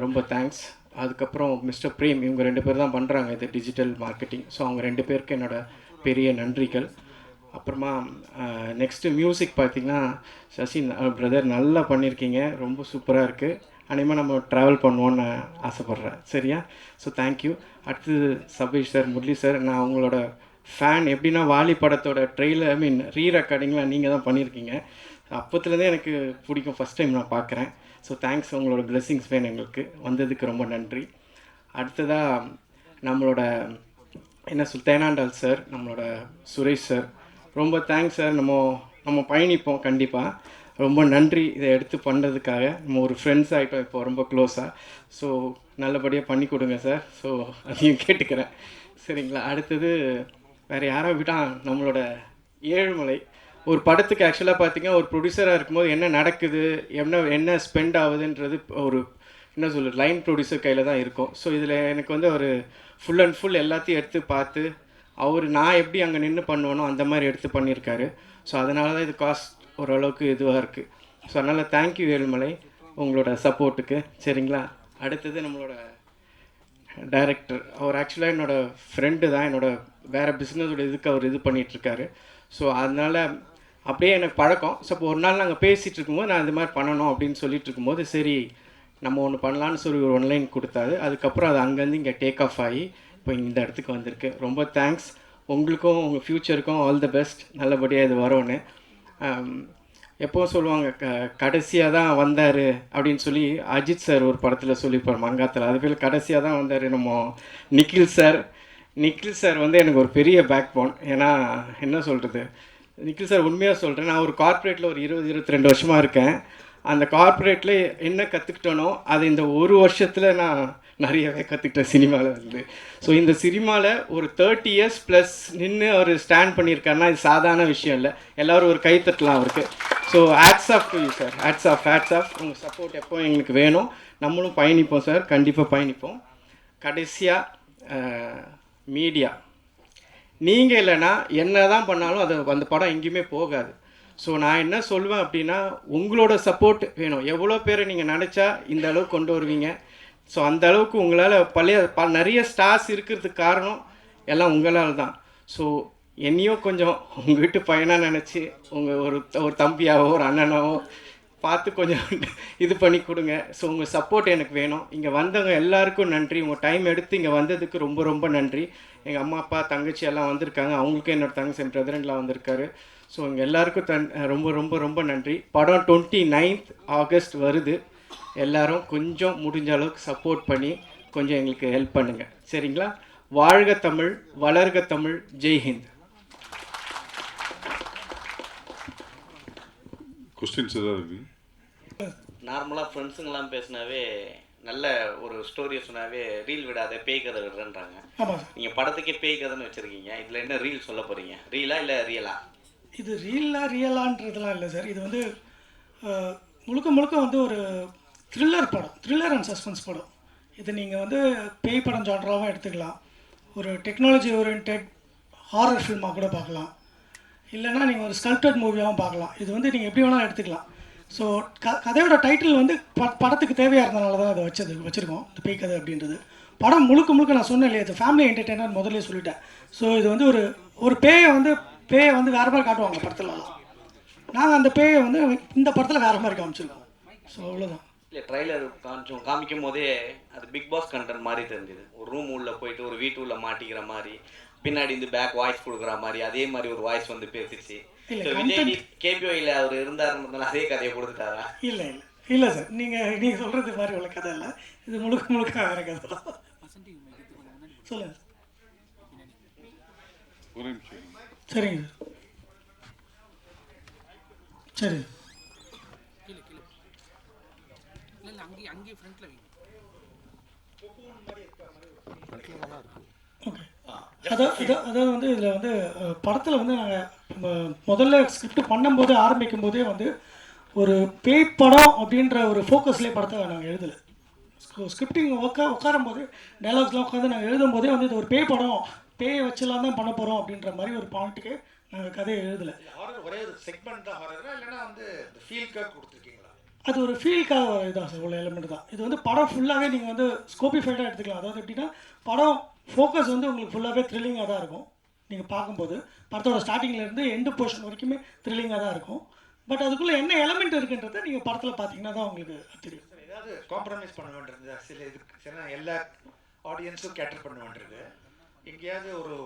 [SPEAKER 20] ரொம்ப தேங்க்ஸ். அதுக்கப்புறம் மிஸ்டர் பிரேம், இவங்க 2 பேர் தான் பண்ணுறாங்க இது டிஜிட்டல் மார்க்கெட்டிங். ஸோ அவங்க 2 பேருக்கு என்னோட பெரிய நன்றிகள். அப்புறமா நெக்ஸ்ட்டு மியூசிக் பார்த்திங்கன்னா சசி பிரதர் நல்லா பண்ணியிருக்கீங்க, ரொம்ப சூப்பராக இருக்குது. அனிமேல் நம்ம ட்ராவல் பண்ணுவோன்னு ஆசைப்பட்றேன். சரியா? So thank you. அடுத்தது சபீஷ் சார், முரளி சார், நான் உங்களோட ஃபேன். எப்படின்னா வாலி படத்தோட ட்ரெயிலர் ரீ ரெக்கார்டிங்லாம் நீங்கள் தான் பண்ணியிருக்கீங்க. அப்போத்துலேருந்தே எனக்கு பிடிக்கும், ஃபஸ்ட் டைம் நான் பார்க்குறேன். ஸோ தேங்க்ஸ், உங்களோட பிளெஸ்ஸிங்ஸ் வேணும் எங்களுக்கு, வந்ததுக்கு ரொம்ப நன்றி. அடுத்ததாக நம்மளோட தேனாண்டால் சார், நம்மளோட சுரேஷ் சார், ரொம்ப தேங்க்ஸ் சார். நம்ம பயணிப்போம் கண்டிப்பாக. ரொம்ப நன்றி இதை எடுத்து பண்ணுறதுக்காக. நம்ம ஒரு ஃப்ரெண்ட்ஸ் ஆகிட்டோம் இப்போ ரொம்ப க்ளோஸாக. ஸோ நல்லபடியாக பண்ணி கொடுங்க சார். ஸோ அதையும் கேட்டுக்கிறேன். சரிங்களா? அடுத்தது வேறு யாரை விட்டால் நம்மளோட ஏழுமலை. ஒரு படத்துக்கு ஆக்சுவலாக பார்த்திங்கன்னா ஒரு ப்ரொடியூசராக இருக்கும்போது என்ன நடக்குது, என்ன ஸ்பெண்ட் ஆகுதுன்றது ஒரு என்ன சொல்கிறது லைன் ப்ரொடியூசர் கையில் தான் இருக்கும். ஸோ இதில் எனக்கு ஒரு ஃபுல் அண்ட் ஃபுல் எல்லாத்தையும் எடுத்து பார்த்து நான் எப்படி அங்கே நின்று பண்ணுவேனோ அந்த மாதிரி எடுத்து பண்ணியிருக்காரு. ஸோ அதனால தான் இது காஸ்ட் ஓரளவுக்கு இதுவாக இருக்குது. ஸோ அதனால் தேங்க்யூ ஏழுமலை, உங்களோட சப்போர்ட்டுக்கு. சரிங்களா? அடுத்தது நம்மளோட டைரக்டர், அவர் ஆக்சுவலாக என்னோடய ஃப்ரெண்டு தான், வேறு பிஸ்னஸோட இதுக்கு அவர் இது பண்ணிகிட்ருக்காரு. ஸோ அதனால் அப்படியே எனக்கு பழக்கம். ஸோ இப்போ ஒரு நாள் நாங்கள் பேசிகிட்டு இருக்கும்போது நான் இது மாதிரி பண்ணணும் அப்படின்னு சொல்லிட்டு இருக்கும்போது, சரி நம்ம ஒன்று பண்ணலான்னு சொல்லி ஒரு ஒன்லைன் கொடுத்தாரு. அதுக்கப்புறம் அது அங்கேருந்து இங்கே டேக் ஆஃப் ஆகி இப்போ இந்த இடத்துக்கு வந்திருக்கு. ரொம்ப தேங்க்ஸ். உங்களுக்கும் உங்கள் ஃப்யூச்சருக்கும் ஆல் த பெஸ்ட். நல்லபடியாக இது வரும்னு. எப்போவும் சொல்லுவாங்க கடைசியாக தான் வந்தார் அப்படின்னு சொல்லி அஜித் சார் ஒரு படத்தில் சொல்லியிருப்பார் மங்காத்தில். அதுபோல் கடைசியாக தான் வந்தார் நம்ம நிக்கில் சார். எனக்கு ஒரு பெரிய பேக் போன். ஏன்னா என்ன சொல்கிறது, நிக்கில் சார் உண்மையாக சொல்கிறேன், நான் ஒரு கார்ப்பரேட்டில் ஒரு 20-22 வருஷமாக இருக்கேன். அந்த கார்ப்பரேட்டில் என்ன கற்றுக்கிட்டனோ அது இந்த ஒரு வருஷத்தில் நான் நிறையவே கற்றுக்கிட்டேன் சினிமாவில் வந்து. ஸோ இந்த சினிமாவில் ஒரு 30 years ப்ளஸ் நின்று அவர் ஸ்டாண்ட் பண்ணியிருக்காருன்னா இது சாதாரண விஷயம் இல்லை. எல்லோரும் ஒரு கை தட்டலாம் அவருக்கு. So hats off to you sir, hats off. உங்கள் சப்போர்ட் எப்போ எங்களுக்கு வேணும். நம்மளும் பயணிப்போம் சார், கண்டிப்பாக பயணிப்போம். கடைசியாக மீடியா, நீங்கள் இல்லைன்னா என்ன தான் பண்ணாலும் அந்த படம் எங்கேயுமே போகாது. ஸோ நான் என்ன சொல்லுவேன் அப்படின்னா, உங்களோட சப்போர்ட் வேணும். எவ்வளோ பேரை நீங்கள் நினச்சா இந்த அளவுக்கு கொண்டு வருவீங்க. ஸோ அந்த அளவுக்கு உங்களால் நிறைய ஸ்டார்ஸ் இருக்கிறதுக்கு காரணம் எல்லாம் உங்களால் தான். ஸோ என்னையும் கொஞ்சம் உங்கள் வீட்டு பையனாக நினச்சி உங்கள் ஒரு தம்பியாவோ ஒரு அண்ணனாவோ பார்த்து கொஞ்சம் இது பண்ணி கொடுங்க. ஸோ உங்கள் சப்போர்ட் எனக்கு வேணும். இங்கே வந்தவங்க எல்லாருக்கும் நன்றி. உங்கள் டைம் எடுத்து இங்கே வந்ததுக்கு ரொம்ப ரொம்ப நன்றி. எங்கள் அம்மா அப்பா தங்கச்சி எல்லாம் வந்திருக்காங்க. அவங்களுக்கும் என்னோடய தங்கச்சி என் பிரதரெல்லாம் வந்திருக்காரு. ஸோ இங்கே எல்லாருக்கும் ரொம்ப ரொம்ப ரொம்ப நன்றி. படம் 29th August வருது. எல்லோரும் கொஞ்சம் முடிஞ்ச அளவுக்கு சப்போர்ட் பண்ணி கொஞ்சம் எங்களுக்கு ஹெல்ப் பண்ணுங்கள். சரிங்களா? வாழ்க தமிழ், வளர்க தமிழ், ஜெய்ஹிந்த்.
[SPEAKER 1] கொஸ்டின்ஸ் ஏதாவது இருக்குது?
[SPEAKER 21] நார்மலாக ஃப்ரெண்ட்ஸுங்கெல்லாம் பேசினாவே நல்ல ஒரு ஸ்டோரியை சொன்னாவே ரீல் விடாத பேய் கதை விடுறேன்றாங்க. நீங்கள் படத்துக்கே பேய் கதைன்னு வச்சுருக்கீங்க. இதில் என்ன ரீல் சொல்ல போகிறீங்க? ரீலா இல்லை ரியலா?
[SPEAKER 2] இது ரியலான்றதுலாம் இல்லை சார். இது முழுக்க ஒரு த்ரில்லர் அண்ட் சஸ்பென்ஸ் படம். இது நீங்கள் பேய் படம் ஜான்ராகவும் எடுத்துக்கலாம், ஒரு டெக்னாலஜி ஓரியன்ட் ஹாரர் ஃபில்மாக கூட பார்க்கலாம், இல்லைனா நீங்கள் ஒரு ஸ்கல்ப்டட் மூவியாகவும் பார்க்கலாம். இது நீங்கள் எப்படி வேணாலும் எடுத்துக்கலாம். ஸோ கதையோட டைட்டில் படத்துக்கு தேவையாக இருந்தனால தான் அதை வச்சுருக்கோம், இந்த பேய் கதை அப்படின்றது. படம் முழுக்க நான் சொன்னேன் இல்லையா, இது ஃபேமிலி என்டர்டெய்னர் முதல்ல சொல்லிட்டேன். ஸோ இது ஒரு பேயை வேறு மாதிரி காட்டுவாங்க படத்துலலாம். நாங்கள் அந்த பேயை இந்த படத்தில் வேறு மாதிரி காமிச்சிருக்கோம். ஸோ அவ்வளோதான்.
[SPEAKER 21] இல்லை, ட்ரைலர் காமிக்கும் போதே அது பிக் பாஸ் கண்டென்ட் மாதிரி தெரிஞ்சுது. ஒரு ரூம் உள்ளே போயிட்டு ஒரு வீட்டு உள்ள மாட்டிக்கிற மாதிரி, பின்னாடி பேக் வாய்ஸ் கொடுக்குற மாதிரி, அதே மாதிரி ஒரு வாய்ஸ் பேசிச்சு. விஜய் கேபிஓயில் அவர் இருந்தாருன்றதுனால அதே கதையை கொடுத்துட்டாரா?
[SPEAKER 2] இல்லை சார், நீங்கள் சொல்கிறது மாதிரி உள்ள கதை இல்லை. இது முழுக்க வேறு கதை தான். சொல்லுங்கள். சரிங்க சார். சரி.
[SPEAKER 3] வைங்க, அங்கேயே ஃப்ரண்ட்டில் வைங்க.
[SPEAKER 2] ஓகே. அதாவது வந்து இதில் வந்து படத்தில் வந்து நாங்கள் முதல்ல ஸ்கிரிப்ட் பண்ணும்போது ஆரம்பிக்கும் போதே வந்து ஒரு பேய் படம் அப்படின்ற ஒரு ஃபோக்கஸ்லேயே படத்தை நாங்கள் எழுதலை. ஸ்கிரிப்டிங் உட்காரும் போது டைலாக்ஸ்லாம் உட்காந்து நாங்கள் எழுதும் போதே வந்து இது ஒரு பேய் படம், பேயை வச்சுலாம் தான் பண்ண போகிறோம் அப்படின்ற மாதிரி ஒரு பாயிண்ட்டுக்கு நாங்கள் கதையை எழுதலை.
[SPEAKER 3] ஒரே ஒரு செக்மெண்ட் தான் ஹாரரா இல்லைன்னா வந்து இந்த ஃபீல்காக கொடுத்துருக்கீங்களா?
[SPEAKER 2] அது ஒரு ஃபீல்காக ஒரு இதான் சார், உள்ள எலிமெண்ட் தான். இது வந்து படம் ஃபுல்லாகவே நீங்கள் வந்து ஸ்கோபிஃபைடாக எடுத்துக்கலாம். அதாவது எப்படின்னா படம் ஃபோக்கஸ் வந்து உங்களுக்கு ஃபுல்லாகவே த்ரில்லிங்காக தான் இருக்கும். நீங்கள் பார்க்கும்போது படத்தோட ஸ்டார்டிங்லேருந்து எண்டு போர்ஷன் வரைக்குமே த்ரில்லிங்காக தான் இருக்கும். பட் அதுக்குள்ளே என்ன எலிமெண்ட் இருக்குன்றதை நீங்கள் படத்தில் பார்த்தீங்கன்னா தான் உங்களுக்கு தெரியும்.
[SPEAKER 3] ஏதாவது காம்ப்ரமைஸ் பண்ண வேண்டியது சில இதுக்கு சில எல்லா ஆடியன்ஸும் கேட்டர் பண்ண வேண்டியது, எங்கேயாவது ஒரு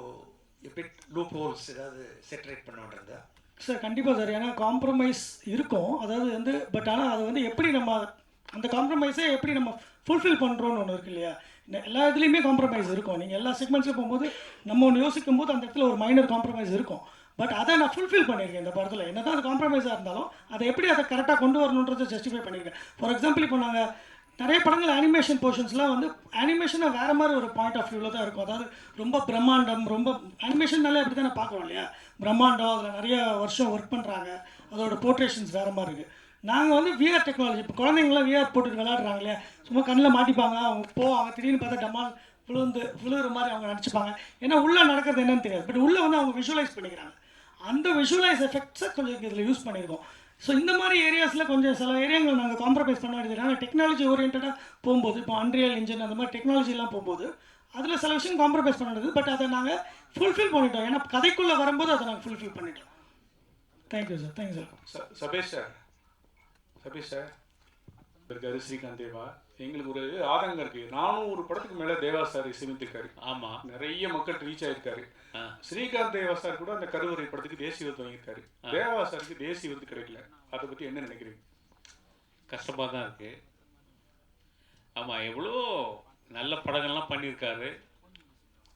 [SPEAKER 3] பிட் லூப் ஹோல்ஸ் ஏதாவது செட்டரேட் பண்ண வேண்டியதா?
[SPEAKER 2] சார் கண்டிப்பாக சார். ஏன்னா காம்ப்ரமைஸ் இருக்கும், அதாவது வந்து பட் ஆனால் அது வந்து எப்படி நம்ம அந்த காம்ப்ரமைஸை எப்படி நம்ம ஃபுல்ஃபில் பண்ணுறோன்னு ஒன்று இருக்கு இல்லையா. எல்லா இதுலேயுமே காம்ப்ரமைஸ் இருக்கும். நீங்கள் எல்லா செக்மெண்ட்ஸில் போகும்போது நம்ம ஒன்று யோசிக்கும் போது அந்த இடத்துல ஒரு மைனர் காம்ப்ரமைஸ் இருக்கும். பட் அதை நான் ஃபுல்ஃபில் பண்ணியிருக்கேன் இந்த படத்தில். என்ன தான் அது காம்ப்ரமைஸாக இருந்தாலும் அதை எப்படி அதை கரெக்டாக கொண்டு வரணுன்றதை ஜஸ்டிஃபை பண்ணியிருக்கேன். ஃபார் எக்ஸாம்பிள் இப்போ நாங்கள் நிறைய படங்கள் அனிமேஷன் போர்ஷன்ஸ்லாம் வந்து அனிமேஷனை வேறு மாதிரி ஒரு பாயிண்ட் ஆஃப் வியூவில் தான் இருக்கும். அதாவது ரொம்ப பிரம்மாண்டம், ரொம்ப அனிமேஷன்னாலே அப்படி தான் பார்க்குறோம் இல்லையா. பிரம்மாண்டம், அதில் நிறைய வருஷம் ஒர்க் பண்ணுறாங்க, அதோட போர்ட்ரேஷன்ஸ் வேறு மாதிரி இருக்குது. நாங்கள் வந்து விஆர் டெக்னாலஜி, இப்போ குழந்தைங்களாம் விஆர் போட்டுட்டு விளையாடுறாங்க இல்லையா, சும்மா கண்ணில் மாட்டிப்பாங்க, அவங்க திடீர்னு பார்த்தா டமால் விழுகிற மாதிரி அவங்க நினச்சிப்பாங்க. ஏன்னா உள்ளே நடக்கிறது என்னன்னு தெரியாது. பட் உள்ளே வந்து அவங்க விஷுவலைஸ் பண்ணிக்கிறாங்க. அந்த விஷுவலைஸ் எஃபெக்ட்ஸை கொஞ்சம் இதில் யூஸ் பண்ணியிருக்கோம். ஸோ இந்த மாதிரி ஏரியாஸில் கொஞ்சம் சில ஏரியாங்களை நாங்கள் காம்ப்ரமைஸ் பண்ண வேண்டியது. ஆனால் டெக்னாலஜி ஓரியன்டாக போகும்போது, இப்போ அன்ரியல் இன்ஜின் அந்த மாதிரி டெக்னாலஜிலாம் போகும்போது அதில் சில விஷயம் காம்ப்ரமைஸ் பண்ண வேண்டியது. பட் அதை நாங்கள் ஃபுல்ஃபில் பண்ணிட்டோம். ஏன்னா கதைக்குள்ளே வரும்போது அதை நாங்கள் ஃபுல்ஃபில் பண்ணிட்டோம். Thank you sir. Thank you sir.
[SPEAKER 22] Sabesh sir இருக்காரு, ஸ்ரீகாந்த் தேவா. எங்களுக்கு ஒரு ஆதங்கம் இருக்குது. 400 படத்துக்கு மேலே தேவா சார் இசையமைத்திருக்காரு.
[SPEAKER 18] ஆமாம்,
[SPEAKER 22] நிறைய மக்கள் ரீச் ஆகிருக்காரு. ஸ்ரீகாந்த் தேவா சார் கூட அந்த கருவறை படத்துக்கு தேசிய விருது வாங்கியிருக்காரு. தேவா சாருக்கு தேசிய விருது கிடைக்கல. அதை பற்றி என்ன நினைக்கிறீங்க?
[SPEAKER 18] கஷ்டமாக தான் இருக்குது. ஆமாம், எவ்வளோ நல்ல படங்கள்லாம் பண்ணியிருக்காரு,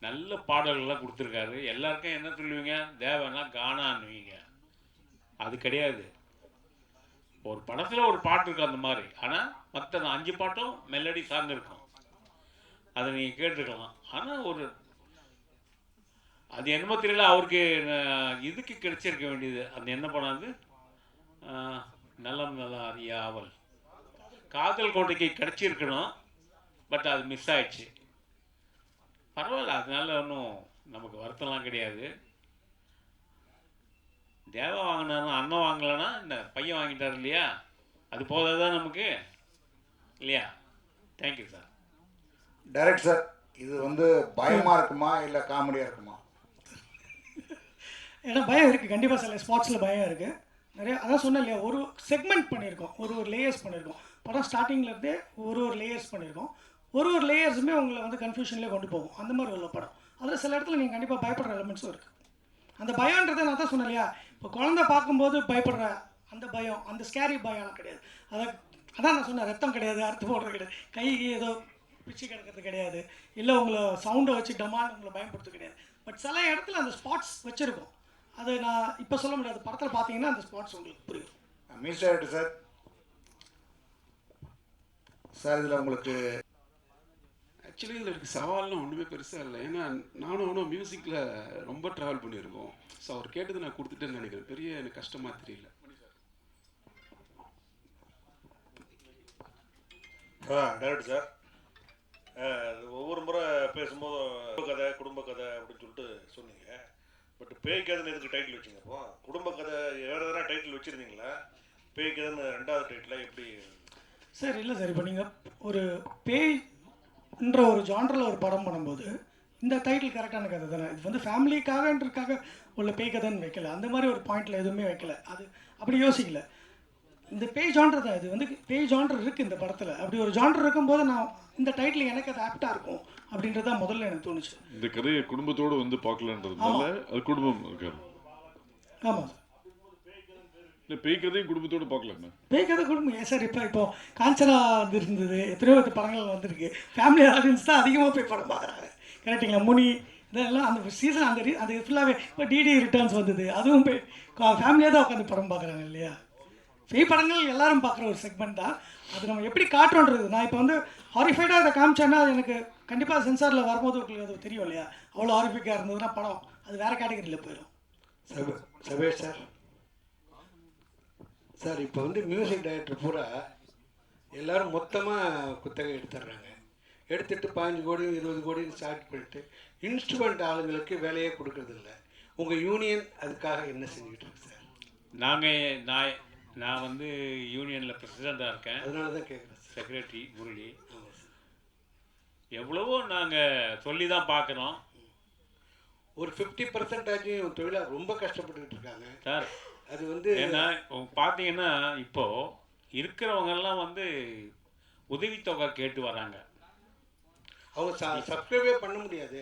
[SPEAKER 18] நல்ல பாடல்கள்லாம் கொடுத்துருக்காரு. எல்லாருக்கும் என்ன சொல்லுவீங்க, தேவனா கானான்னுவீங்க. அது கிடையாது. ஒரு படத்தில் ஒரு பாட்டு இருக்கும் அந்த மாதிரி. ஆனால் மற்ற 5 பாட்டும் மெலடி சார்ந்திருக்கும். அதை நீங்கள் கேட்டிருக்கலாம். ஆனால் ஒரு அது என்னமோ தெரியல, அவருக்கு இதுக்கு கிடைச்சிருக்க வேண்டியது அந்த என்ன படம் அது, நலம் நல்லா அறியா அவள், காதல் கோட்டைக்கு கிடைச்சிருக்கணும். பட் அது மிஸ் ஆயிடுச்சு. பரவாயில்ல, அதனால ஒன்றும் நமக்கு வருத்தம்லாம் கிடையாது. தேவா வாங்கினாலும் அண்ணன் வாங்கலைன்னா இந்த பையன் வாங்கிட்டார் இல்லையா, அது போதாதான் நமக்கு இல்லையா. Thank you sir.
[SPEAKER 3] டைரக்ட் சார், இது வந்து பயமாக இருக்குமா இல்லை காமெடியாக இருக்குமா?
[SPEAKER 2] ஏன்னா பயம் இருக்குது கண்டிப்பாக. சில ஸ்பாட்ஸில் பயம் இருக்குது நிறைய. அதான் சொன்னேன் இல்லையா, ஒரு செக்மெண்ட் பண்ணியிருக்கோம், ஒரு லேயர்ஸ் பண்ணியிருக்கோம். படம் ஸ்டார்டிங்லேருந்தே ஒரு லேயர்ஸ் பண்ணியிருக்கோம். ஒரு லேயர்ஸுமே உங்களை வந்து கன்ஃபியூஷன்லேயே கொண்டு போகும். அந்த மாதிரி உள்ள படம். அதில் சில இடத்துல நீங்கள் கண்டிப்பாக பயப்படுற எலிமெண்ட்ஸும் இருக்குது. அந்த பயன்றதை நான் தான் சொன்னேன் இல்லையா, இப்போ குழந்தை பார்க்கும்போது பயப்படுற அந்த பயம், அந்த ஸ்கேரி பயம்லாம் கிடையாது. அதான் நான் சொன்னேன், ரத்தம் கிடையாது, அறுத்து போடுறது கிடையாது, கை ஏதோ பிச்சு கிடக்கிறது கிடையாது, இல்லை உங்களை சவுண்டை வச்சு டமான்னு உங்களை பயன்படுத்த கிடையாது. பட் சில இடத்துல அந்த ஸ்பாட்ஸ் வச்சுருக்கோம். அது நான் இப்போ சொல்ல முடியாது. படத்தில் பார்த்தீங்கன்னா அந்த ஸ்பாட்ஸ் உங்களுக்கு புரியும்.
[SPEAKER 3] மிஸ் ஆகிட்டு சார். சார் இதில் உங்களுக்கு
[SPEAKER 17] ஆக்சுவலி இதில் இருக்க சவால்லாம் ஒன்றுமே பெருசாக இல்லை. ஏன்னா நானும் அவனும் மியூசிக்கில் ரொம்ப ட்ராவல் பண்ணியிருக்கோம். ஸோ அவர் கேட்டது நான் கொடுத்துட்டேன்னு நினைக்கிறேன். பெரிய எனக்கு கஷ்டமாக தெரியல.
[SPEAKER 23] டைரக்டர் சார், ஒவ்வொரு முறை பேசும்போது குடும்ப கதை அப்படின்னு சொல்லிட்டு சொன்னீங்க. பட் பேய் கதைன்னு எதுக்கு டைட்டில் வச்சிங்க? அப்போ குடும்ப கதை வேறு எதனா டைட்டில் வச்சுருந்தீங்களா? பேய் கதைன்னு 2வது டைட்டில் எப்படி
[SPEAKER 2] சார்? இல்லை சார், இப்போ நீங்கள் ஒரு பேய்ன்ற ஒரு ஜான்ரில் ஒரு படம் பண்ணும்போது இந்த டைட்டில் கரெக்டான கதை தானே. இது வந்து ஃபேமிலிக்காகன்றதுக்காக உள்ள பேய் கதைன்னு வைக்கல, அந்த மாதிரி ஒரு பாயிண்டில் எதுவுமே வைக்கல. அது அப்படி யோசிக்கல. இந்த பேய் ஜான்ரு தான். இது வந்து பேய் ஜான்ரு இருக்குது இந்த படத்தில். அப்படி ஒரு ஜான்ரு இருக்கும்போது நான் இந்த டைட்டில் எனக்கு அது ஆப்டாக இருக்கும் அப்படின்றது தான் முதல்ல எனக்கு தோணுச்சு.
[SPEAKER 1] இந்த கதையை குடும்பத்தோடு வந்து பார்க்கலான்றதுனால அது குடும்பம் இருக்காது.
[SPEAKER 2] ஆமாம் சார்.
[SPEAKER 1] இல்லை, பேய் கதையும் குடும்பத்தோடு பார்க்கலாங்க.
[SPEAKER 2] பேய் கதை குடும்பம் சார். இப்போ காஞ்சனா வந்துருந்தது, எத்தனையோ படங்கள் வந்திருக்கு. ஃபேமிலி ஆடியன்ஸ் தான் அதிகமாக போய் படம் பார்க்குறாங்க. கரெக்டுங்களா? முனி இதெல்லாம் அந்த சீசன் அந்த ஃபுல்லாகவே இப்போ டிடி ரிட்டர்ன்ஸ் வந்தது, அதுவும் போய் ஃபேமிலியாக தான் உட்காந்து படம் பார்க்குறாங்க இல்லையா. பேய் படங்கள் எல்லாரும் பார்க்குற ஒரு செக்மெண்ட் தான். அது நம்ம எப்படி காட்டுறோன்றது. நான் இப்போ வந்து ஹாரிஃபைடாக அதை காமிச்சேன்னா அது எனக்கு கண்டிப்பாக சென்சாரில் வரும்போது உங்களுக்கு அது தெரியும் இல்லையா, அவ்வளோ ஹாரிஃபிக்காக இருந்ததுன்னா படம் அது வேறு கேட்டகரியில் போயிடும்.
[SPEAKER 4] சபேஷ் சார், சார் இப்போ வந்து மியூசிக் டைரக்டர் பூரா எல்லோரும் மொத்தமாக குத்தகை எடுத்துடுறாங்க. எடுத்துகிட்டு 15 கோடி 20 கோடின்னு ஸ்டார்ட் பண்ணிட்டு இன்ஸ்ட்ருமெண்ட் ஆளுங்களுக்கு வேலையே கொடுக்கறதில்ல. உங்கள் யூனியன் அதுக்காக என்ன செஞ்சுக்கிட்டு இருக்கு சார்?
[SPEAKER 18] நான் வந்து யூனியனில் பிரசிடெண்ட்டாக இருக்கேன்.
[SPEAKER 4] அதனால தான் கேட்குறேன்.
[SPEAKER 18] செக்ரட்டரி முரளி. எவ்வளவோ நாங்கள் சொல்லி தான் பார்க்குறோம்.
[SPEAKER 4] ஒரு 50% தொழிலாளர் ரொம்ப கஷ்டப்பட்டுக்கிட்டு இருக்காங்க
[SPEAKER 18] சார்.
[SPEAKER 4] அது வந்து
[SPEAKER 18] ஏன்னா பார்த்தீங்கன்னா இப்போது இருக்கிறவங்கெல்லாம் வந்து உதவித்தொகை கேட்டு வராங்க.
[SPEAKER 4] அவங்க சப்ஸ்கிரைபே பண்ண முடியாது.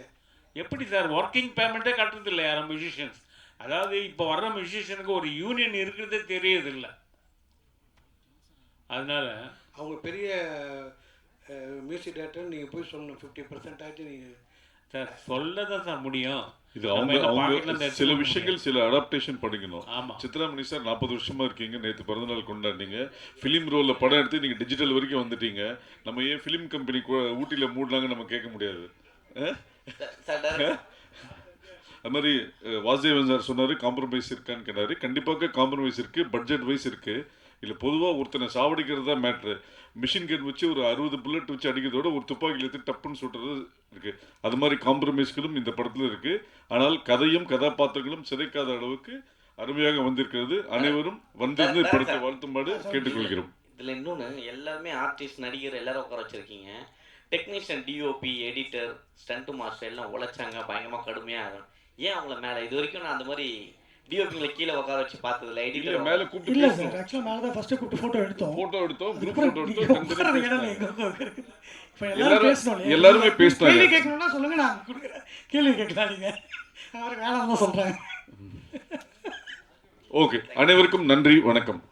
[SPEAKER 18] எப்படி சார் ஒர்க்கிங் பேமெண்ட்டே கட்டுறது இல்லை யாரும் மியூசிஷியன்ஸ். அதாவது இப்போ வர்ற மியூசிஷியனுக்கு ஒரு யூனியன் இருக்கிறதே தெரியறதில்லை. அதனால்
[SPEAKER 4] அவங்க பெரிய மியூசிக் டேரக்டர் நீங்கள் போய் சொல்லணும் 50% நீங்கள்
[SPEAKER 18] சார் சொல்ல தான் சார் முடியும்.
[SPEAKER 1] இது அவங்க சில விஷயங்கள் சில அடாப்டேஷன் பண்ணிக்கணும்.
[SPEAKER 18] ஆமாம்.
[SPEAKER 1] சித்ராமணி சார் 40 வருஷமாக இருக்கீங்க, நேற்று பிறந்தநாள் கொண்டாடினீங்க, ஃபிலிம் ரோலில் படம் எடுத்து நீங்கள் டிஜிட்டல் வரைக்கும் வந்துட்டீங்க. நம்ம ஏன் ஃபிலிம் கம்பெனி ஊட்டியில் மூடினாங்க நம்ம கேட்க முடியாது. அது மாதிரி வாசுதேவன் சார் சொன்னார் காம்ப்ரமைஸ் இருக்கான்னு கேட்டார். கண்டிப்பாக காம்ப்ரமைஸ் இருக்குது, பட்ஜெட் வைஸ் இருக்குது. இல்லை பொதுவாக ஒருத்தனை சாவடிக்கிறது தான் மேட்ரு. மிஷின் கன் வச்சு ஒரு 60 புல்லட் வச்சு அடிக்கிறதோட ஒரு துப்பாக்கியில் எடுத்து டப்புன்னு சுட்டுறது இருக்குது. அது மாதிரி காம்ப்ரமைஸ்களும் இந்த படத்தில் இருக்குது. ஆனால் கதையும் கதாபாத்திரங்களும் சிதைக்காத அளவுக்கு அருமையாக வந்திருக்கிறது. அனைவரும் வந்திருந்து படத்தை வாழ்த்துமாறு கேட்டுக்கொள்கிறோம்.
[SPEAKER 21] இதில் இன்னொன்று, எல்லாருமே ஆர்டிஸ்ட் நடிகர் எல்லாரும் உட்கார வச்சுருக்கீங்க. Technician, DOP, editor, stunt master எல்லாம் உழைச்சாங்க பயங்கரமாக கடுமையாக. ஏன் அவங்கள மேலே இது வரைக்கும் நான் அந்த மாதிரி டிஓபிங்களை கீழே உட்கார வச்சு பார்த்ததில்ல. எடிட்டர்
[SPEAKER 1] மேலே கூப்பிட்டு
[SPEAKER 2] இல்லை சார், ஆக்சுவலாக மேலே தான் ஃபஸ்ட்டு கூப்பிட்டு ஃபோட்டோ எடுத்தோம்.
[SPEAKER 1] குரூப் ஃபோட்டோ எடுத்தோம்.
[SPEAKER 2] இப்போ எல்லாரும் பேசணும்.
[SPEAKER 1] எல்லாருமே பேசினாங்க.
[SPEAKER 2] கேள்வி கேட்கணும்னா சொல்லுங்கள், நான் கொடுக்குறேன். கேள்வி கேட்கலாம் நீங்கள், அவருக்கு வேணாம் தான் சொல்கிறேன்.
[SPEAKER 1] ஓகே, அனைவருக்கும் நன்றி, வணக்கம்.